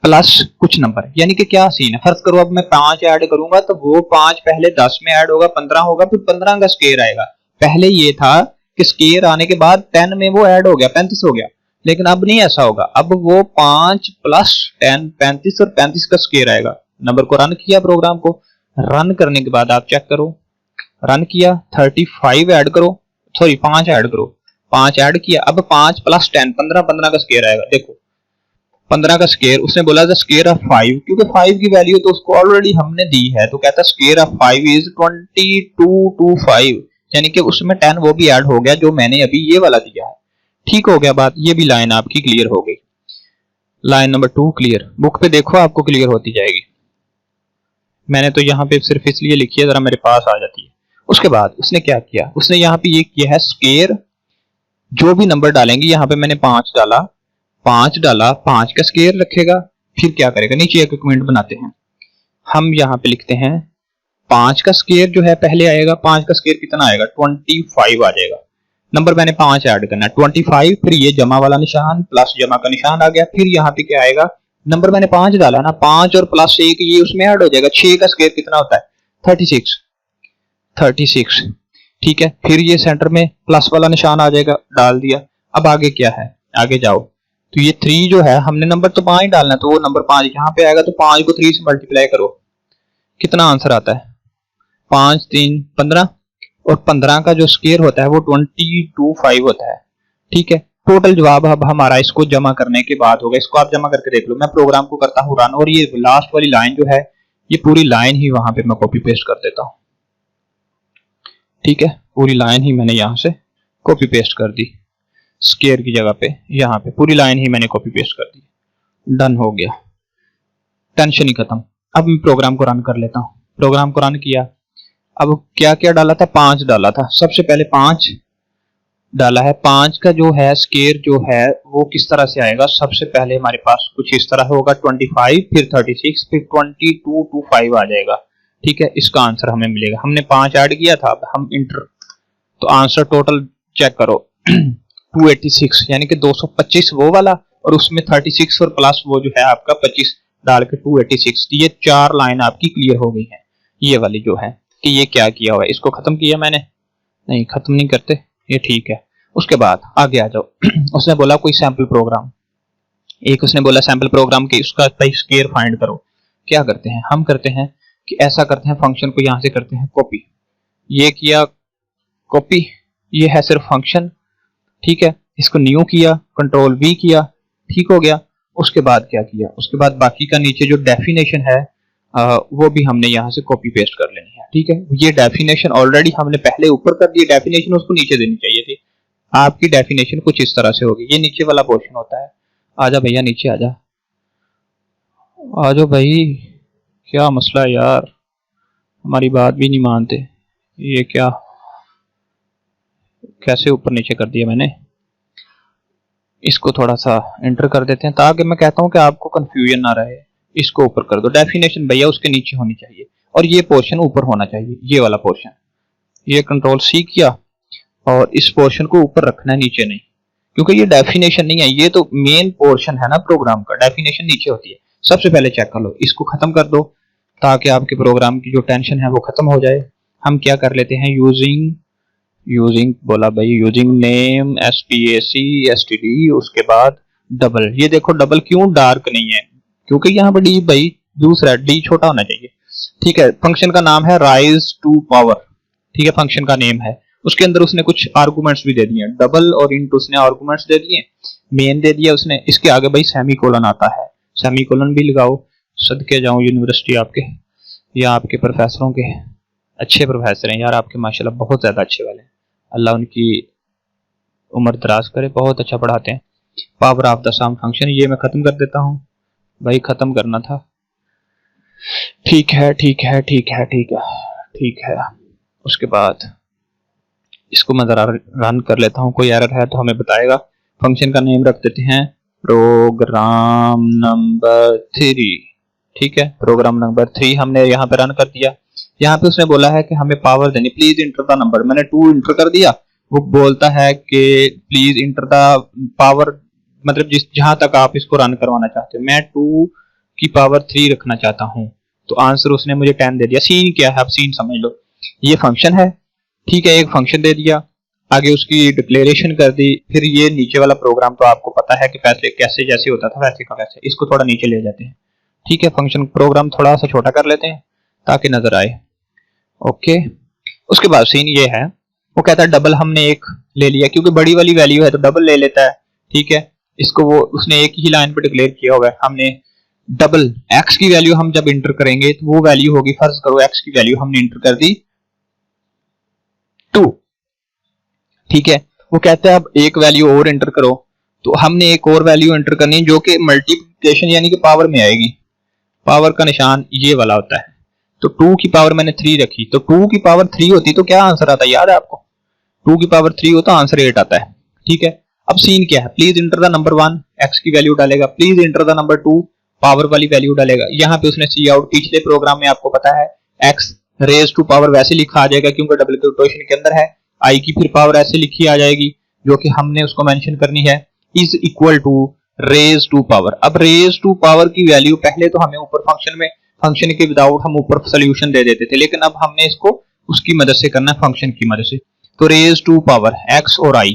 प्लस कुछ नंबर, यानी कि क्या सीन है। फर्ज करो अब मैं 5 ऐड करूंगा तो वो 5 पहले 10 में ऐड होगा, 15 होगा, फिर 15 का स्केयर आएगा। पहले ये था कि स्केयर आने के बाद 10 में वो ऐड हो गया, 35 हो गया, लेकिन अब नहीं ऐसा होगा, अब वो 5 प्लस 10 35 और 35 का स्केयर आएगा। नंबर को रन किया, प्रोग्राम को रन करने के बाद आप चेक करो, रन किया 35 ऐड करो, सॉरी 5 ऐड करो, 5 ऐड किया, अब 5 प्लस 10 15 15 का स्केयर आएगा। देखो 15 का स्केयर, उसने बोला द स्केयर ऑफ 5, क्योंकि 5 की वैल्यू तो उसको ऑलरेडी हमने दी है, तो कहता स्केयर ऑफ 5 इज 2225, यानी कि उसमें 10 वो भी ऐड हो गया जो मैंने अभी ये वाला दिया है। ठीक हो गया बात, ये भी लाइन आपकी क्लियर हो गई। लाइन नंबर 2 क्लियर, बुक पे देखो आपको क्लियर होती जाएगी। मैंने तो यहाँ पे सिर्फ इसलिए लिखी है जरा मेरे पास आ जाती है। उसके बाद उसने क्या किया, उसने यहाँ पे ये किया है स्केयर, जो भी नंबर डालेंगे, यहाँ पे मैंने 5 डाला, 5 का स्केयर रखेगा, फिर क्या करेगा, नीचे एक कमेंट बनाते हैं, हम यहाँ पे लिखते हैं 5 का स्केयर जो है पहले आएगा, 5 का स्केयर कितना आएगा 25 आ जाएगा। नंबर मैंने 5 ऐड करना है 25, फिर ये जमा वाला निशान प्लस जमा का निशान आ गया, फिर यहाँ पे क्या आएगा, नंबर मैंने 5 डाला ना, 5 और प्लस 1 ये उसमें ऐड हो जाएगा, 6 का स्केयर कितना होता है 36, ठीक है। फिर ये सेंटर में प्लस वाला निशान आ जाएगा, डाल दिया। अब आगे क्या है, आगे जाओ, तो ये 3 जो है, हमने नंबर तो 5 डालना है, तो वो नंबर 5 यहाँ पे आएगा, तो 5 को 3 से मल्टीप्लाई करो, कितना आंसर आता है 5 3 15, और 15 का जो स्क्वायर होता है वो 225 होता है। ठीक है, टोटल जवाब अब हमारा इसको जमा करने के बाद होगा। इसको आप जमा करके देख लो। मैं प्रोग्राम को करता हूँ रन, और ये लास्ट वाली लाइन जो है, ये पूरी लाइन ही वहां पे मैं कॉपी पेस्ट कर देता हूँ। ठीक है, पूरी लाइन ही मैंने यहाँ से कॉपी पेस्ट कर दी, स्क्वायर की जगह पे यहाँ पे पूरी लाइन ही मैंने कॉपी पेस्ट कर दी। डन हो गया, टेंशन ही खत्म। अब मैं प्रोग्राम को रन कर लेता हूँ। प्रोग्राम को रन किया, अब क्या क्या डाला था, 5 डाला था। सबसे पहले 5 डाला है। 5 का जो है स्क्वायर जो है वो किस तरह से आएगा, सबसे पहले हमारे पास कुछ इस तरह होगा, 25 फिर 36 फिर 2225 आ जाएगा। ठीक है, इसका आंसर हमें मिलेगा। हमने 5 ऐड किया था, अब हम इंटर, तो आंसर टोटल चेक करो 286, यानी कि 225 वो वाला, और उसमें 36 और प्लस वो जो है आपका 25 डाल के 286। ये 4 लाइन आपकी क्लियर हो गई है। ये वाली जो है कि ये क्या किया हुआ है, इसको खत्म किया मैंने, नहीं खत्म नहीं करते, ये ठीक है। उसके बाद आगे आ जाओ उसने बोला कोई सैंपल प्रोग्राम, एक उसने बोला सैंपल प्रोग्राम की उसका स्क्वायर फाइंड करो। क्या करते हैं, हम करते हैं कि ऐसा करते हैं, फंक्शन को यहां से करते हैं कॉपी, ये किया कॉपी, ये है सिर्फ फंक्शन। ठीक है, इसको न्यू किया, कंट्रोल वी किया, ठीक हो गया। उसके बाद क्या किया, उसके बाद बाकी का नीचे जो डेफिनेशन है वो भी हमने यहाँ से कॉपी पेस्ट कर लेनी है। ठीक है, ये डेफिनेशन ऑलरेडी हमने पहले ऊपर कर दी, डेफिनेशन उसको नीचे देनी चाहिए थी। आपकी डेफिनेशन कुछ इस तरह से होगी, ये नीचे वाला पोर्शन होता है। आजा भैया नीचे आजा, आजो भाई, क्या मसला है यार, हमारी बात भी नहीं मानते। ये क्या, कैसे ऊपर नीचे कर दिया मैंने, इसको थोड़ा सा एंटर कर देते हैं ताकि मैं कहता हूं कि आपको कंफ्यूजन ना रहे। इसको ऊपर कर दो, डेफिनेशन भैया उसके नीचे होनी चाहिए, और ये पोर्शन ऊपर होना चाहिए, ये वाला पोर्शन। ये कंट्रोल सी किया, और इस पोर्शन को ऊपर रखना है, नीचे नहीं, क्योंकि ये डेफिनेशन नहीं है, ये तो मेन पोर्शन है ना प्रोग्राम का, डेफिनेशन नीचे होती है। सबसे पहले चेक कर लो, इसको खत्म कर दो ताकि आपके प्रोग्राम की जो टेंशन है वो खत्म हो जाए। हम क्या कर लेते हैं, यूजिंग बोला भाई, यूजिंग नेम SPAC STD, उसके बाद डबल। ये देखो डबल क्यों डार्क नहीं है, क्योंकि यहाँ पर डी भाई दूसरा डी छोटा होना चाहिए। ठीक है, फंक्शन का नाम है राइज टू पावर। ठीक है, फंक्शन का नेम है, उसके अंदर उसने कुछ आर्गुमेंट्स भी दे दिए, डबल और इंट उसने आर्गुमेंट्स दे दिए, मेन दे दिया उसने। इसके आगे भाई सेमीकोलन आता है, सेमीकोलन भी लगाओ। सदके जाऊं यूनिवर्सिटी आपके या आपके प्रोफेसरों के, अच्छे प्रोफेसर हैं यार आपके माशाल्लाह, बहुत ज्यादा अच्छे वाले, अल्लाह उनकी उम्र दराज करे, बहुत अच्छा पढ़ाते हैं। Power of the sum function, ये मैं खत्म कर देता हूँ भाई, खत्म करना था। ठीक है ठीक है ठीक है ठीक है ठीक है। उसके बाद इसको मैं जरा रन कर लेता हूँ, कोई एरर है तो हमें बताएगा। फंक्शन का नेम रख देते हैं प्रोग्राम नंबर 3। ठीक है, प्रोग्राम नंबर 3 हमने यहाँ पे रन कर दिया। यहाँ पे उसने बोला है कि हमें पावर देनी, प्लीज इंटर द नंबर। मैंने 2 इंटर कर दिया, वो बोलता है कि प्लीज इंटर द पावर, मतलब जिस जहां तक आप इसको रन करवाना चाहते हो। मैं 2 की पावर 3 रखना चाहता हूं, तो आंसर उसने मुझे 10 दे दिया। सीन क्या है, आप सीन समझ लो, ये फंक्शन है। ठीक है, एक फंक्शन दे दिया, आगे उसकी डिक्लेरेशन कर दी, फिर ये नीचे वाला प्रोग्राम तो आपको पता है कि पहले कैसे जैसे होता था वैसे का वैसे, इसको थोड़ा नीचे ले जाते हैं। ठीक है, फंक्शन प्रोग्राम थोड़ा सा छोटा कर लेते हैं ताकि नजर आए। ओके, उसके बाद सीन ये है, वो कहता है डबल हमने एक ले लिया, क्योंकि बड़ी वाली वैल्यू है तो डबल ले लेता है। ठीक है, इसको वो उसने एक ही लाइन पे डिक्लेयर किया हुआ है। हमने डबल एक्स की वैल्यू हम जब इंटर करेंगे तो वो वैल्यू होगी, फर्ज करो एक्स की वैल्यू हमने इंटर कर दी 2। ठीक है, वो कहता है अब एक वैल्यू और इंटर करो, तो हमने एक और वैल्यू इंटर करनी है जो कि मल्टीप्लिकेशन यानी कि पावर में आएगी। पावर का निशान ये वाला होता है, तो 2 की पावर मैंने 3 रखी, तो 2 की पावर 3 होती तो क्या आंसर आता है, याद है आपको? 2 की पावर 3 हो तो आंसर 8 आता है। ठीक है, अब सीन क्या है, please enter the number 1, x की वैल्यू डालेगा, please enter the number 2, power वाली वैल्यू डालेगा। यहाँ पे उसने सी आउट, पिछले प्रोग्राम में आपको पता है एक्स रेज टू पावर वैसे लिखा आ जाएगा क्योंकि डबल क्वोटेशन के अंदर है, आई की फिर पावर ऐसे लिखी आ जाएगी जो कि हमने उसको मेंशन करनी है, is equal to raise to power. अब रेज टू पावर की वैल्यू पहले तो हमें ऊपर फंक्शन में, फंक्शन के विदाउट हम ऊपर सोल्यूशन दे देते थे, लेकिन अब हमने इसको उसकी मदद से करना है, फंक्शन की मदद से। तो रेज टू पावर एक्स और आई,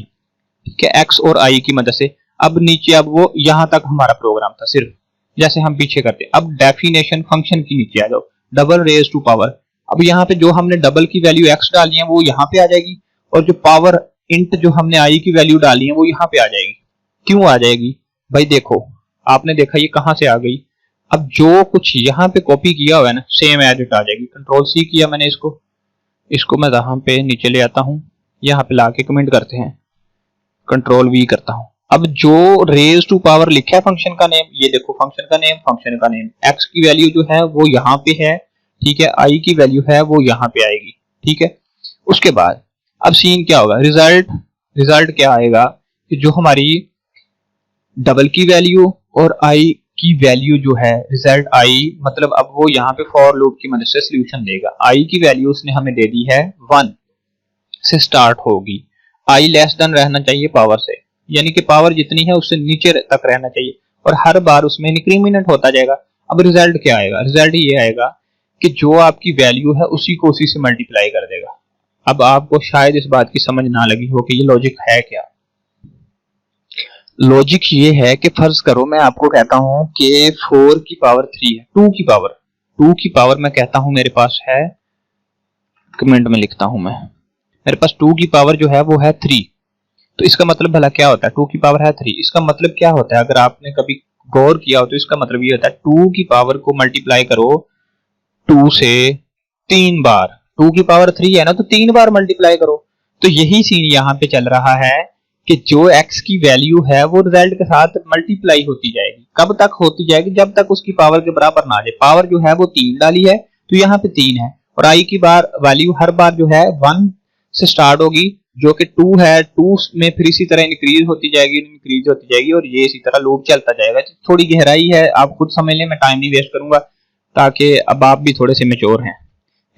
ठीक है, एक्स और आई की मदद से अब नीचे अब वो यहां तक हमारा प्रोग्राम था सिर्फ, जैसे हम पीछे करते। अब डेफिनेशन फंक्शन की नीचे आ जाओ, डबल रेज टू पावर। अब यहाँ पे जो हमने डबल की वैल्यू एक्स डाली है वो यहाँ पे आ जाएगी, और जो पावर इंट जो हमने आई की वैल्यू डाली है वो यहाँ पे आ जाएगी। क्यों आ जाएगी भाई? देखो आपने देखा ये कहां से आ गई। अब जो कुछ यहाँ पे कॉपी किया हुआ है ना, सेम एज इट आ जाएगी। कंट्रोल सी किया मैंने, इसको मैं यहाँ पे नीचे ले आता हूँ, यहाँ पे लाके कमेंट करते हैं, कंट्रोल वी करता हूँ। अब जो रेज टू पावर लिखा है फंक्शन का नेम, ये देखो फंक्शन का नेम, एक्स की वैल्यू जो है वो यहाँ पे है, ठीक है, आई की वैल्यू है वो यहाँ पे आएगी, ठीक है। उसके बाद अब सीन क्या होगा, रिजल्ट क्या आएगा कि जो हमारी डबल की वैल्यू और आई की वैल्यू जो है, रिजल्ट आई मतलब अब वो यहाँ पे फॉर लूप की मदद से सोल्यूशन देगा। आई की वैल्यू उसने हमें दे दी है 1 से स्टार्ट होगी, आई लेस देन रहना चाहिए पावर से, यानी कि पावर जितनी है उससे नीचे तक रहना चाहिए, और हर बार उसमें इंक्रीमेंट होता जाएगा। अब रिजल्ट क्या आएगा, रिजल्ट ये आएगा कि जो आपकी वैल्यू है उसी को उसी से मल्टीप्लाई कर देगा। अब आपको शायद इस बात की समझ ना लगी हो कि ये लॉजिक है क्या। लॉजिक ये है कि फर्ज करो मैं आपको कहता हूं कि 4 की पावर 3 है, 2 की पावर मैं कहता हूं मेरे पास है, कमेंट में लिखता हूं मैं, मेरे पास 2 की पावर जो है वो है 3। तो इसका मतलब भला क्या होता है, 2 की पावर है 3, इसका मतलब क्या होता है? अगर आपने कभी गौर किया हो तो इसका मतलब ये होता है 2 की पावर को मल्टीप्लाई करो 2 से 3 बार, 2 की पावर 3 है ना, तो 3 बार मल्टीप्लाई करो। तो यही सीन यहाँ पे चल रहा है कि जो x की वैल्यू है वो रिजल्ट के साथ मल्टीप्लाई होती जाएगी। कब तक होती जाएगी? जब तक उसकी पावर के बराबर ना आ जाए। पावर जो है वो 3 डाली है तो यहाँ पे 3 है, और i की बार वैल्यू हर बार जो है 1 से स्टार्ट होगी, जो कि 2 है, 2 में फिर इसी तरह इंक्रीज होती जाएगी, और ये इसी तरह लूप चलता जाएगा। थोड़ी गहराई है, आप खुद समझ लें, मैं टाइम नहीं वेस्ट करूंगा, ताकि अब आप भी थोड़े से मेच्योर हैं।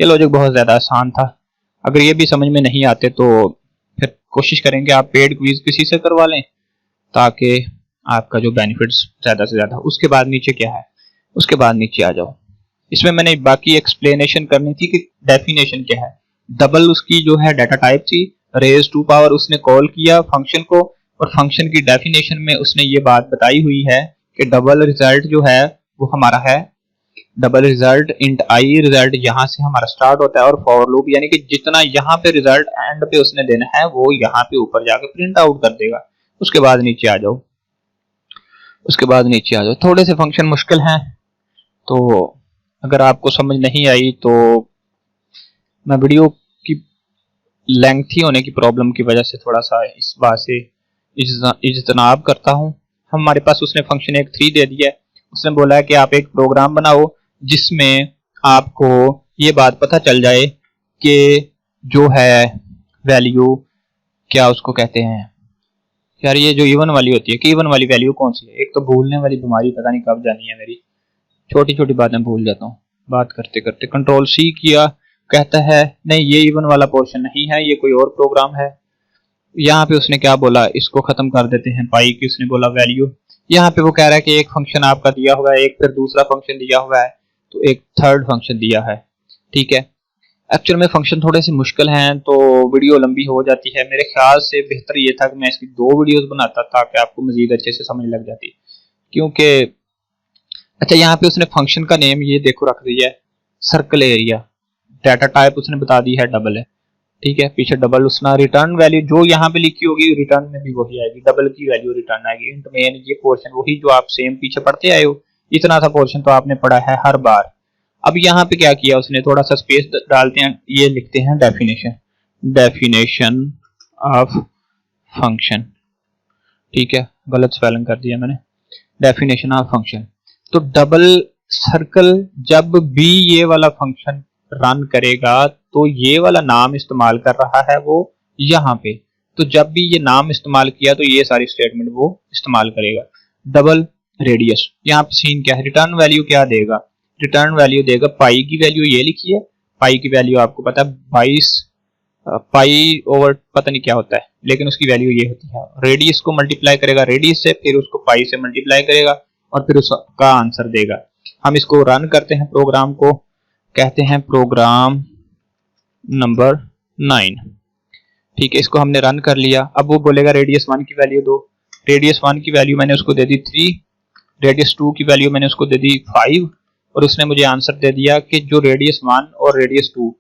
ये लॉजिक बहुत ज्यादा आसान था। अगर ये भी समझ में नहीं आते तो फिर कोशिश करेंगे आप पेड क्विज किसी से करवा लें, ताकि आपका जो बेनिफिट्स ज्यादा से ज्यादा। उसके बाद नीचे क्या है, उसके बाद नीचे आ जाओ। इसमें मैंने बाकी एक्सप्लेनेशन करनी थी कि डेफिनेशन क्या है। डबल उसकी जो है डाटा टाइप थी, रेज टू पावर उसने कॉल किया फंक्शन को, और फंक्शन की डेफिनेशन में उसने ये बात बताई हुई है कि डबल रिजल्ट जो है वो हमारा है डबल रिजल्ट इंट आई, रिजल्ट यहां से हमारा स्टार्ट होता है, और फॉर लूप यानी कि जितना यहाँ पे रिजल्ट एंड पे उसने देना है वो यहाँ पे ऊपर जाके प्रिंट आउट कर देगा। उसके बाद नीचे आ जाओ, थोड़े से फंक्शन मुश्किल हैं, तो अगर आपको समझ नहीं आई तो मैं वीडियो की लेंथी होने की प्रॉब्लम की वजह से थोड़ा सा इस बात से इज्तनाब करता हूं। हमारे पास उसने फंक्शन एक 3 दे दिया है, उसने बोला है कि आप एक प्रोग्राम बनाओ जिसमें आपको ये बात पता चल जाए कि जो है वैल्यू क्या उसको कहते हैं यार, ये जो इवन वाली होती है कि इवन वाली वैल्यू कौन सी है। एक तो भूलने वाली बीमारी पता नहीं कब जानी है मेरी, छोटी छोटी बातें भूल जाता हूँ बात करते करते। कंट्रोल सी किया, कहता है नहीं ये इवन वाला पोर्शन नहीं है, ये कोई और प्रोग्राम है। यहाँ पे उसने क्या बोला, इसको खत्म कर देते हैं, पाई की उसने बोला वैल्यू। यहाँ पे वो कह रहा है कि एक फंक्शन आपका दिया हुआ है, एक फिर दूसरा फंक्शन दिया हुआ है, तो एक थर्ड फंक्शन दिया है, ठीक है। एक्चुअल में फंक्शन थोड़े से मुश्किल हैं तो वीडियो लंबी हो जाती है। मेरे ख्याल से बेहतर ये था कि मैं इसकी 2 वीडियोस बनाता ताकि आपको मजीद अच्छे से समझ लग जाती, क्योंकि अच्छा यहाँ पे उसने फंक्शन का नेम ये देखो रख दिया है सर्कल एरिया, डाटा टाइप उसने बता दी है डबल है, ठीक है। पीछे डबल उसना रिटर्न वैल्यू जो यहाँ पे लिखी होगी रिटर्न में भी वही आएगी, डबल की वैल्यू रिटर्न आएगी। इंट मेन ये पोर्शन वही जो आप सेम पीछे पढ़ते आए हो, इतना सा पोर्शन तो आपने पढ़ा है हर बार। अब यहाँ पे क्या किया उसने, थोड़ा सा स्पेस डालते हैं, ये लिखते हैं डेफिनेशन ऑफ फंक्शन, ठीक है, गलत स्पेलिंग कर दिया मैंने, डेफिनेशन ऑफ फंक्शन। तो डबल सर्कल जब भी ये वाला फंक्शन रन करेगा तो ये वाला नाम इस्तेमाल कर रहा है वो यहाँ पे, तो जब भी ये नाम इस्तेमाल किया तो ये सारी स्टेटमेंट वो इस्तेमाल करेगा। डबल रेडियस, यहाँ पे सीन क्या है, रिटर्न वैल्यू क्या देगा, रिटर्न वैल्यू देगा पाई की वैल्यू ये लिखी है, पाई की वैल्यू आपको पता है 22 पाई ओवर पता नहीं क्या होता है, लेकिन उसकी वैल्यू ये होती है। रेडियस को मल्टीप्लाई करेगा रेडियस से, फिर उसको पाई से मल्टीप्लाई करेगा और फिर उसका आंसर देगा। हम इसको रन करते हैं, प्रोग्राम को कहते हैं प्रोग्राम नंबर 9, ठीक है। इसको हमने रन कर लिया। अब वो बोलेगा रेडियस 1 की वैल्यू दो, रेडियस 1 की वैल्यू मैंने उसको दे दी 3, रेडियस 2 की वैल्यू मैंने उसको दे दी 5, और उसने मुझे आंसर दे दिया कि जो रेडियस 1 और रेडियस 2,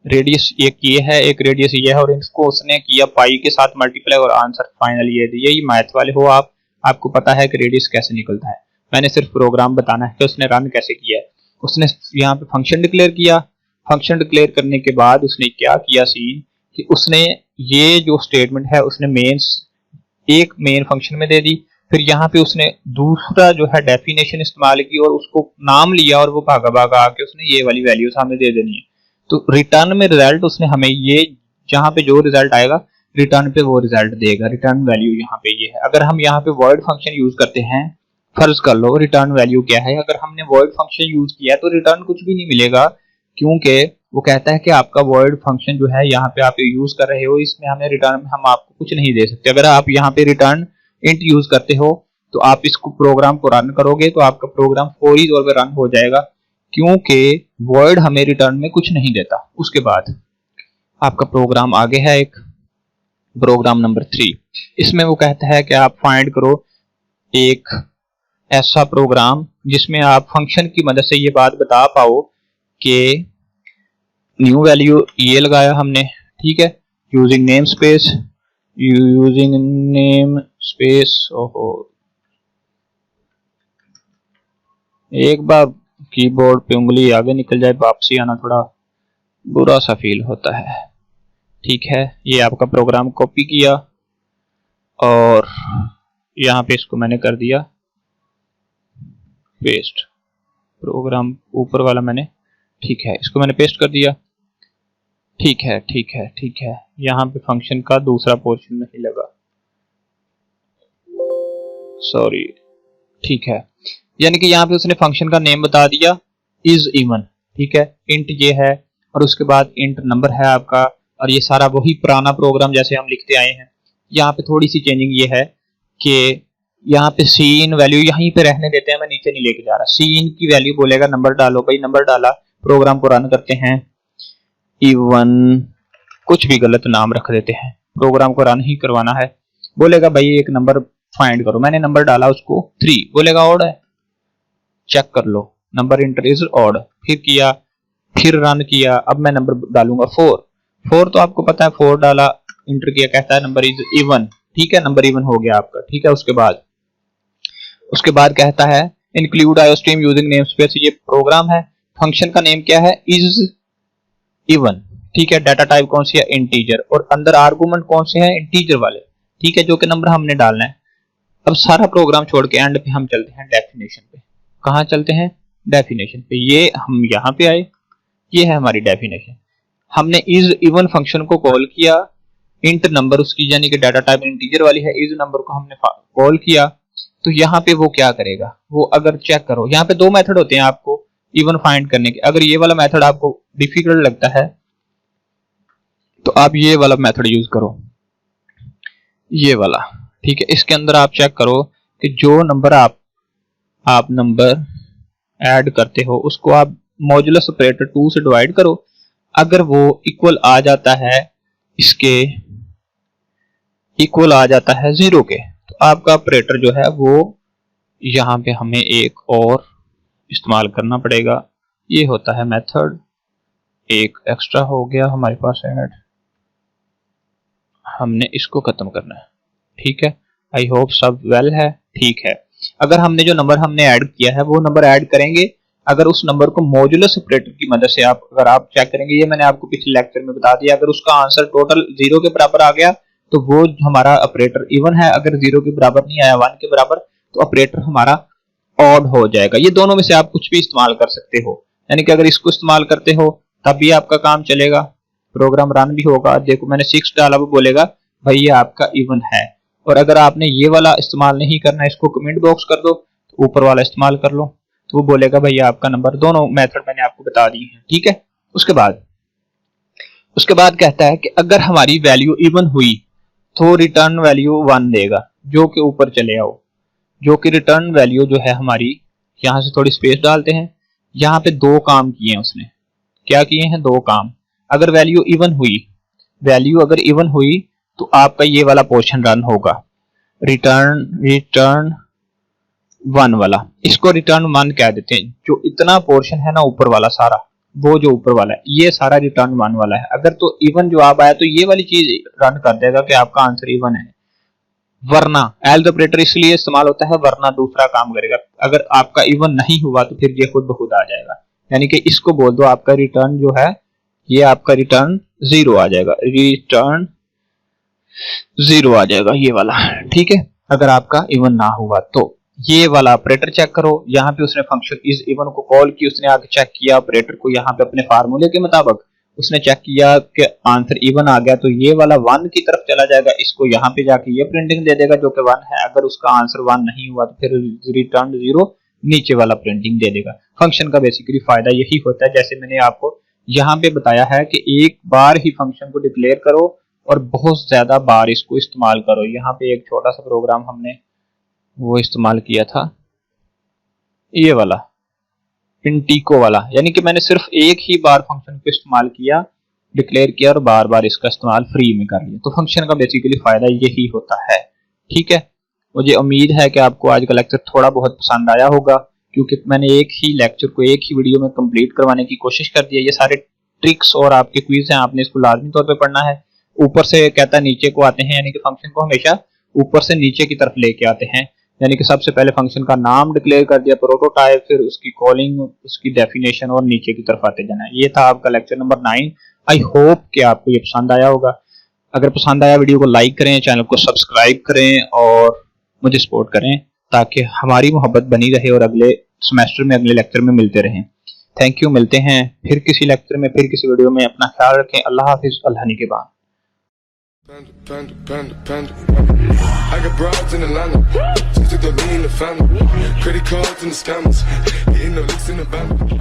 रेडियस एक ये है, एक रेडियस ये है, और इसको उसने किया पाई के साथ मल्टीप्लाई और आंसर फाइनली ये दिया। ये मैथ वाले हो आप, आपको पता है कि रेडियस कैसे निकलता है। मैंने सिर्फ प्रोग्राम बताना है कि उसने रन कैसे किया है। उसने यहाँ पे फंक्शन डिक्लेयर किया, फंक्शन डिक्लेयर करने के बाद उसने क्या किया सीन कि उसने ये जो स्टेटमेंट है उसने एक मेन फंक्शन में दे दी, फिर यहाँ पे उसने दूसरा जो है डेफिनेशन इस्तेमाल की और उसको नाम लिया और वो भागा भागा आके उसने ये वाली वैल्यूज हमें दे देनी है। तो रिटर्न में रिजल्ट उसने हमें ये, जहां पे जो रिजल्ट आएगा रिटर्न पे वो रिजल्ट देगा। रिटर्न वैल्यू यहाँ पे ये है। अगर हम यहाँ पे वॉइड फंक्शन यूज करते हैं, फर्ज कर लो रिटर्न वैल्यू क्या है, अगर हमने वॉइड फंक्शन यूज किया तो रिटर्न कुछ भी नहीं मिलेगा, क्योंकि वो कहता है कि आपका वॉइड फंक्शन जो है यहाँ पे आप यूज कर रहे हो, इसमें हमें रिटर्न में हम आपको कुछ नहीं दे सकते। अगर आप यहाँ पे रिटर्न इंट यूज करते हो तो आप इसको प्रोग्राम को रन करोगे तो आपका प्रोग्राम फौरी तौर पर रन हो जाएगा, क्योंकि वॉइड हमें रिटर्न में कुछ नहीं देता। उसके बाद आपका प्रोग्राम आगे है, एक प्रोग्राम नंबर 3। इसमें वो कहता है कि आप फाइंड करो एक ऐसा प्रोग्राम जिसमें आप फंक्शन की मदद से ये बात बता पाओ कि न्यू वैल्यू ये लगाया हमने, ठीक है, यूजिंग नेम स्पेस, ओहो एक बार कीबोर्ड पे उंगली आगे निकल जाए वापसी आना थोड़ा बुरा सा फील होता है। ठीक है, ये आपका प्रोग्राम कॉपी किया और यहाँ पे इसको मैंने कर दिया पेस्ट, प्रोग्राम ऊपर वाला मैंने, ठीक है, इसको मैंने पेस्ट कर दिया। ठीक है ठीक है ठीक है, यहाँ पे फंक्शन का दूसरा पोर्शन नहीं लगा, सॉरी। ठीक है, यानी कि यहाँ पे उसने फंक्शन का नेम बता दिया इज इवन, ठीक है, इंट ये है और उसके बाद इंट नंबर है आपका, और ये सारा वही पुराना प्रोग्राम जैसे हम लिखते आए हैं। यहाँ पे थोड़ी सी चेंजिंग ये है कि यहाँ पे सीन वैल्यू यहीं पे रहने देते हैं, मैं नीचे नहीं लेके जा रहा। सीन की वैल्यू बोलेगा नंबर डालो, भाई नंबर डाला, प्रोग्राम को रन करते हैं, इवन कुछ भी गलत नाम रख देते हैं, प्रोग्राम को रन ही करवाना है। बोलेगा भाई एक नंबर फाइंड करो, मैंने नंबर डाला उसको 3, बोलेगा ऑड है, चेक कर लो नंबर इंटर इज ऑड, फिर किया, फिर रन किया, अब मैं नंबर डालूंगा 4 तो आपको पता है 4 डाला, इंटर किया, कहता है नंबर इज इवन, ठीक है, नंबर इवन हो गया आपका। ठीक है, उसके बाद कहता है include iostream using name space, ये प्रोग्राम है, फंक्शन का नेम क्या है इज इवन, ठीक है, डाटा टाइप कौन सी है इंटीजर, और अंदर आर्गुमेंट कौन से हैं इंटीजर वाले, ठीक है, जो कि नंबर हमने डालना है। अब सारा प्रोग्राम छोड़ के एंड पे हम चलते हैं डेफिनेशन पे। कहां चलते हैं? डेफिनेशन पे। ये हम यहां पे आए, ये है हमारी डेफिनेशन। हमने इज इवन फंक्शन को कॉल किया, इंट नंबर उसकी यानी कि डाटा टाइप इंटीजर वाली है, इज नंबर को हमने कॉल किया, तो यहाँ पे वो क्या करेगा, वो अगर चेक करो, यहाँ पे 2 मेथड होते हैं आपको इवन फाइंड करने के। अगर ये वाला मेथड आपको डिफिकल्ट लगता है तो आप ये वाला मेथड यूज करो, ये वाला, ठीक है। इसके अंदर आप चेक करो कि जो नंबर आप नंबर ऐड करते हो उसको आप मॉड्यूलस ऑपरेटर 2 से डिवाइड करो, अगर वो इक्वल आ जाता है, इसके इक्वल आ जाता है 0 के, तो आपका ऑपरेटर जो है वो यहाँ पे हमें एक और इस्तेमाल करना पड़ेगा, ये होता है मेथड, एक एक्स्ट्रा हो गया हमारे पास ऐड, हमने इसको खत्म करना है। ठीक है, आई होप सब वेल है। ठीक है, अगर हमने जो नंबर हमने ऐड किया है वो नंबर ऐड करेंगे, अगर उस नंबर को मॉड्यूलस ऑपरेटर की मदद से अगर आप चेक करेंगे, ये मैंने आपको पिछले लेक्चर में बता दिया, अगर उसका आंसर टोटल 0 के बराबर आ गया तो वो हमारा ऑपरेटर इवन है, अगर 0 के बराबर नहीं आया 1 के बराबर तो ऑपरेटर हमारा ऑड हो जाएगा। ये दोनों में से आप कुछ भी इस्तेमाल कर सकते हो, यानी कि अगर इसको इस्तेमाल करते हो तब भी आपका काम चलेगा, प्रोग्राम रन भी होगा। देखो मैंने 6 डाला, वो बोलेगा भाई ये आपका इवन है, और अगर आपने ये वाला इस्तेमाल नहीं करना, इसको कमेंट बॉक्स कर दो, तो ऊपर वाला इस्तेमाल कर लो, तो वो बोलेगा भाई आपका नंबर। दोनों मेथड मैंने आपको बता दी है। ठीक है, उसके बाद कहता है कि अगर हमारी वैल्यू इवन हुई तो रिटर्न वैल्यू 1 देगा, जो कि ऊपर चले आओ, जो कि रिटर्न वैल्यू जो है हमारी, यहां से थोड़ी स्पेस डालते हैं, यहाँ पे 2 काम किए हैं उसने। क्या किए हैं? 2 काम। अगर वैल्यू अगर इवन हुई तो आपका ये वाला पोर्शन रन होगा, रिटर्न 1 वाला, इसको रिटर्न 1 कह देते हैं। जो इतना पोर्शन है ना ऊपर वाला सारा, वो जो ऊपर वाला है ये सारा रिटर्न 1 वाला है। अगर तो इवन जवाब आया तो ये वाली चीज रन कर देगा कि आपका आंसर इवन है। वरना एल्स ऑपरेटर इसलिए इस्तेमाल होता है वरना दूसरा काम करेगा। अगर आपका इवन नहीं हुआ तो फिर ये खुद ब खुद आ जाएगा। यानी कि इसको बोल दो आपका रिटर्न जो है ये आपका रिटर्न 0 आ जाएगा, रिटर्न 0 आ जाएगा ये वाला, ठीक है। अगर आपका इवन ना हुआ तो ये वाला ऑपरेटर चेक करो। यहाँ पे उसने फंक्शन इज इवन को कॉल की, उसने आगे चेक किया ऑपरेटर को, यहाँ पे अपने फार्मूले के मुताबिक उसने चेक किया कि आंसर इवन आ गया तो ये वाला 1 की तरफ चला जाएगा, इसको यहाँ पे जाके ये प्रिंटिंग दे देगा जो कि 1 है। अगर उसका आंसर 1 नहीं हुआ तो फिर रिटर्न 0 नीचे वाला प्रिंटिंग दे देगा। फंक्शन का बेसिकली फायदा यही होता है, जैसे मैंने आपको यहाँ पे बताया है कि एक बार ही फंक्शन को डिक्लेयर करो और बहुत ज्यादा बार इसको इस्तेमाल करो। यहाँ पे एक छोटा सा प्रोग्राम हमने वो इस्तेमाल किया था, ये वाला इंटिको वाला, यानी कि मैंने सिर्फ एक ही बार फंक्शन को इस्तेमाल किया, डिक्लेयर किया और बार बार इसका इस्तेमाल फ्री में कर लिया। तो फंक्शन का बेसिकली फायदा यही होता है, ठीक है। मुझे उम्मीद है कि आपको आज का लेक्चर थोड़ा बहुत पसंद आया होगा, क्योंकि मैंने एक ही लेक्चर को एक ही वीडियो में कंप्लीट करवाने की कोशिश कर दी है। ये सारे ट्रिक्स और आपके क्विज हैं, आपने इसको लाजमी तौर पर पढ़ना है। ऊपर से कहता है नीचे को आते हैं, यानी कि फंक्शन को हमेशा ऊपर से नीचे की तरफ लेके आते हैं। यानी कि सबसे पहले फंक्शन का नाम डिक्लेयर कर दिया, प्रोटोटाइप, फिर उसकी कॉलिंग, उसकी डेफिनेशन और नीचे की तरफ आते जाना। ये था आपका लेक्चर नंबर 9। आई होप कि आपको ये पसंद आया होगा। अगर पसंद आया वीडियो को लाइक करें, चैनल को सब्सक्राइब करें और मुझे सपोर्ट करें ताकि हमारी मोहब्बत बनी रहे और अगले सेमेस्टर में अगले लेक्चर में मिलते रहें। थैंक यू, मिलते हैं फिर किसी लेक्चर में, फिर किसी वीडियो में। अपना ख्याल रखें। अल्लाह हाफिज, अल्लाह निगहबान। I got broads in Atlanta, just to the lean the family, credit cards and the scammers, hitting the licks in the van.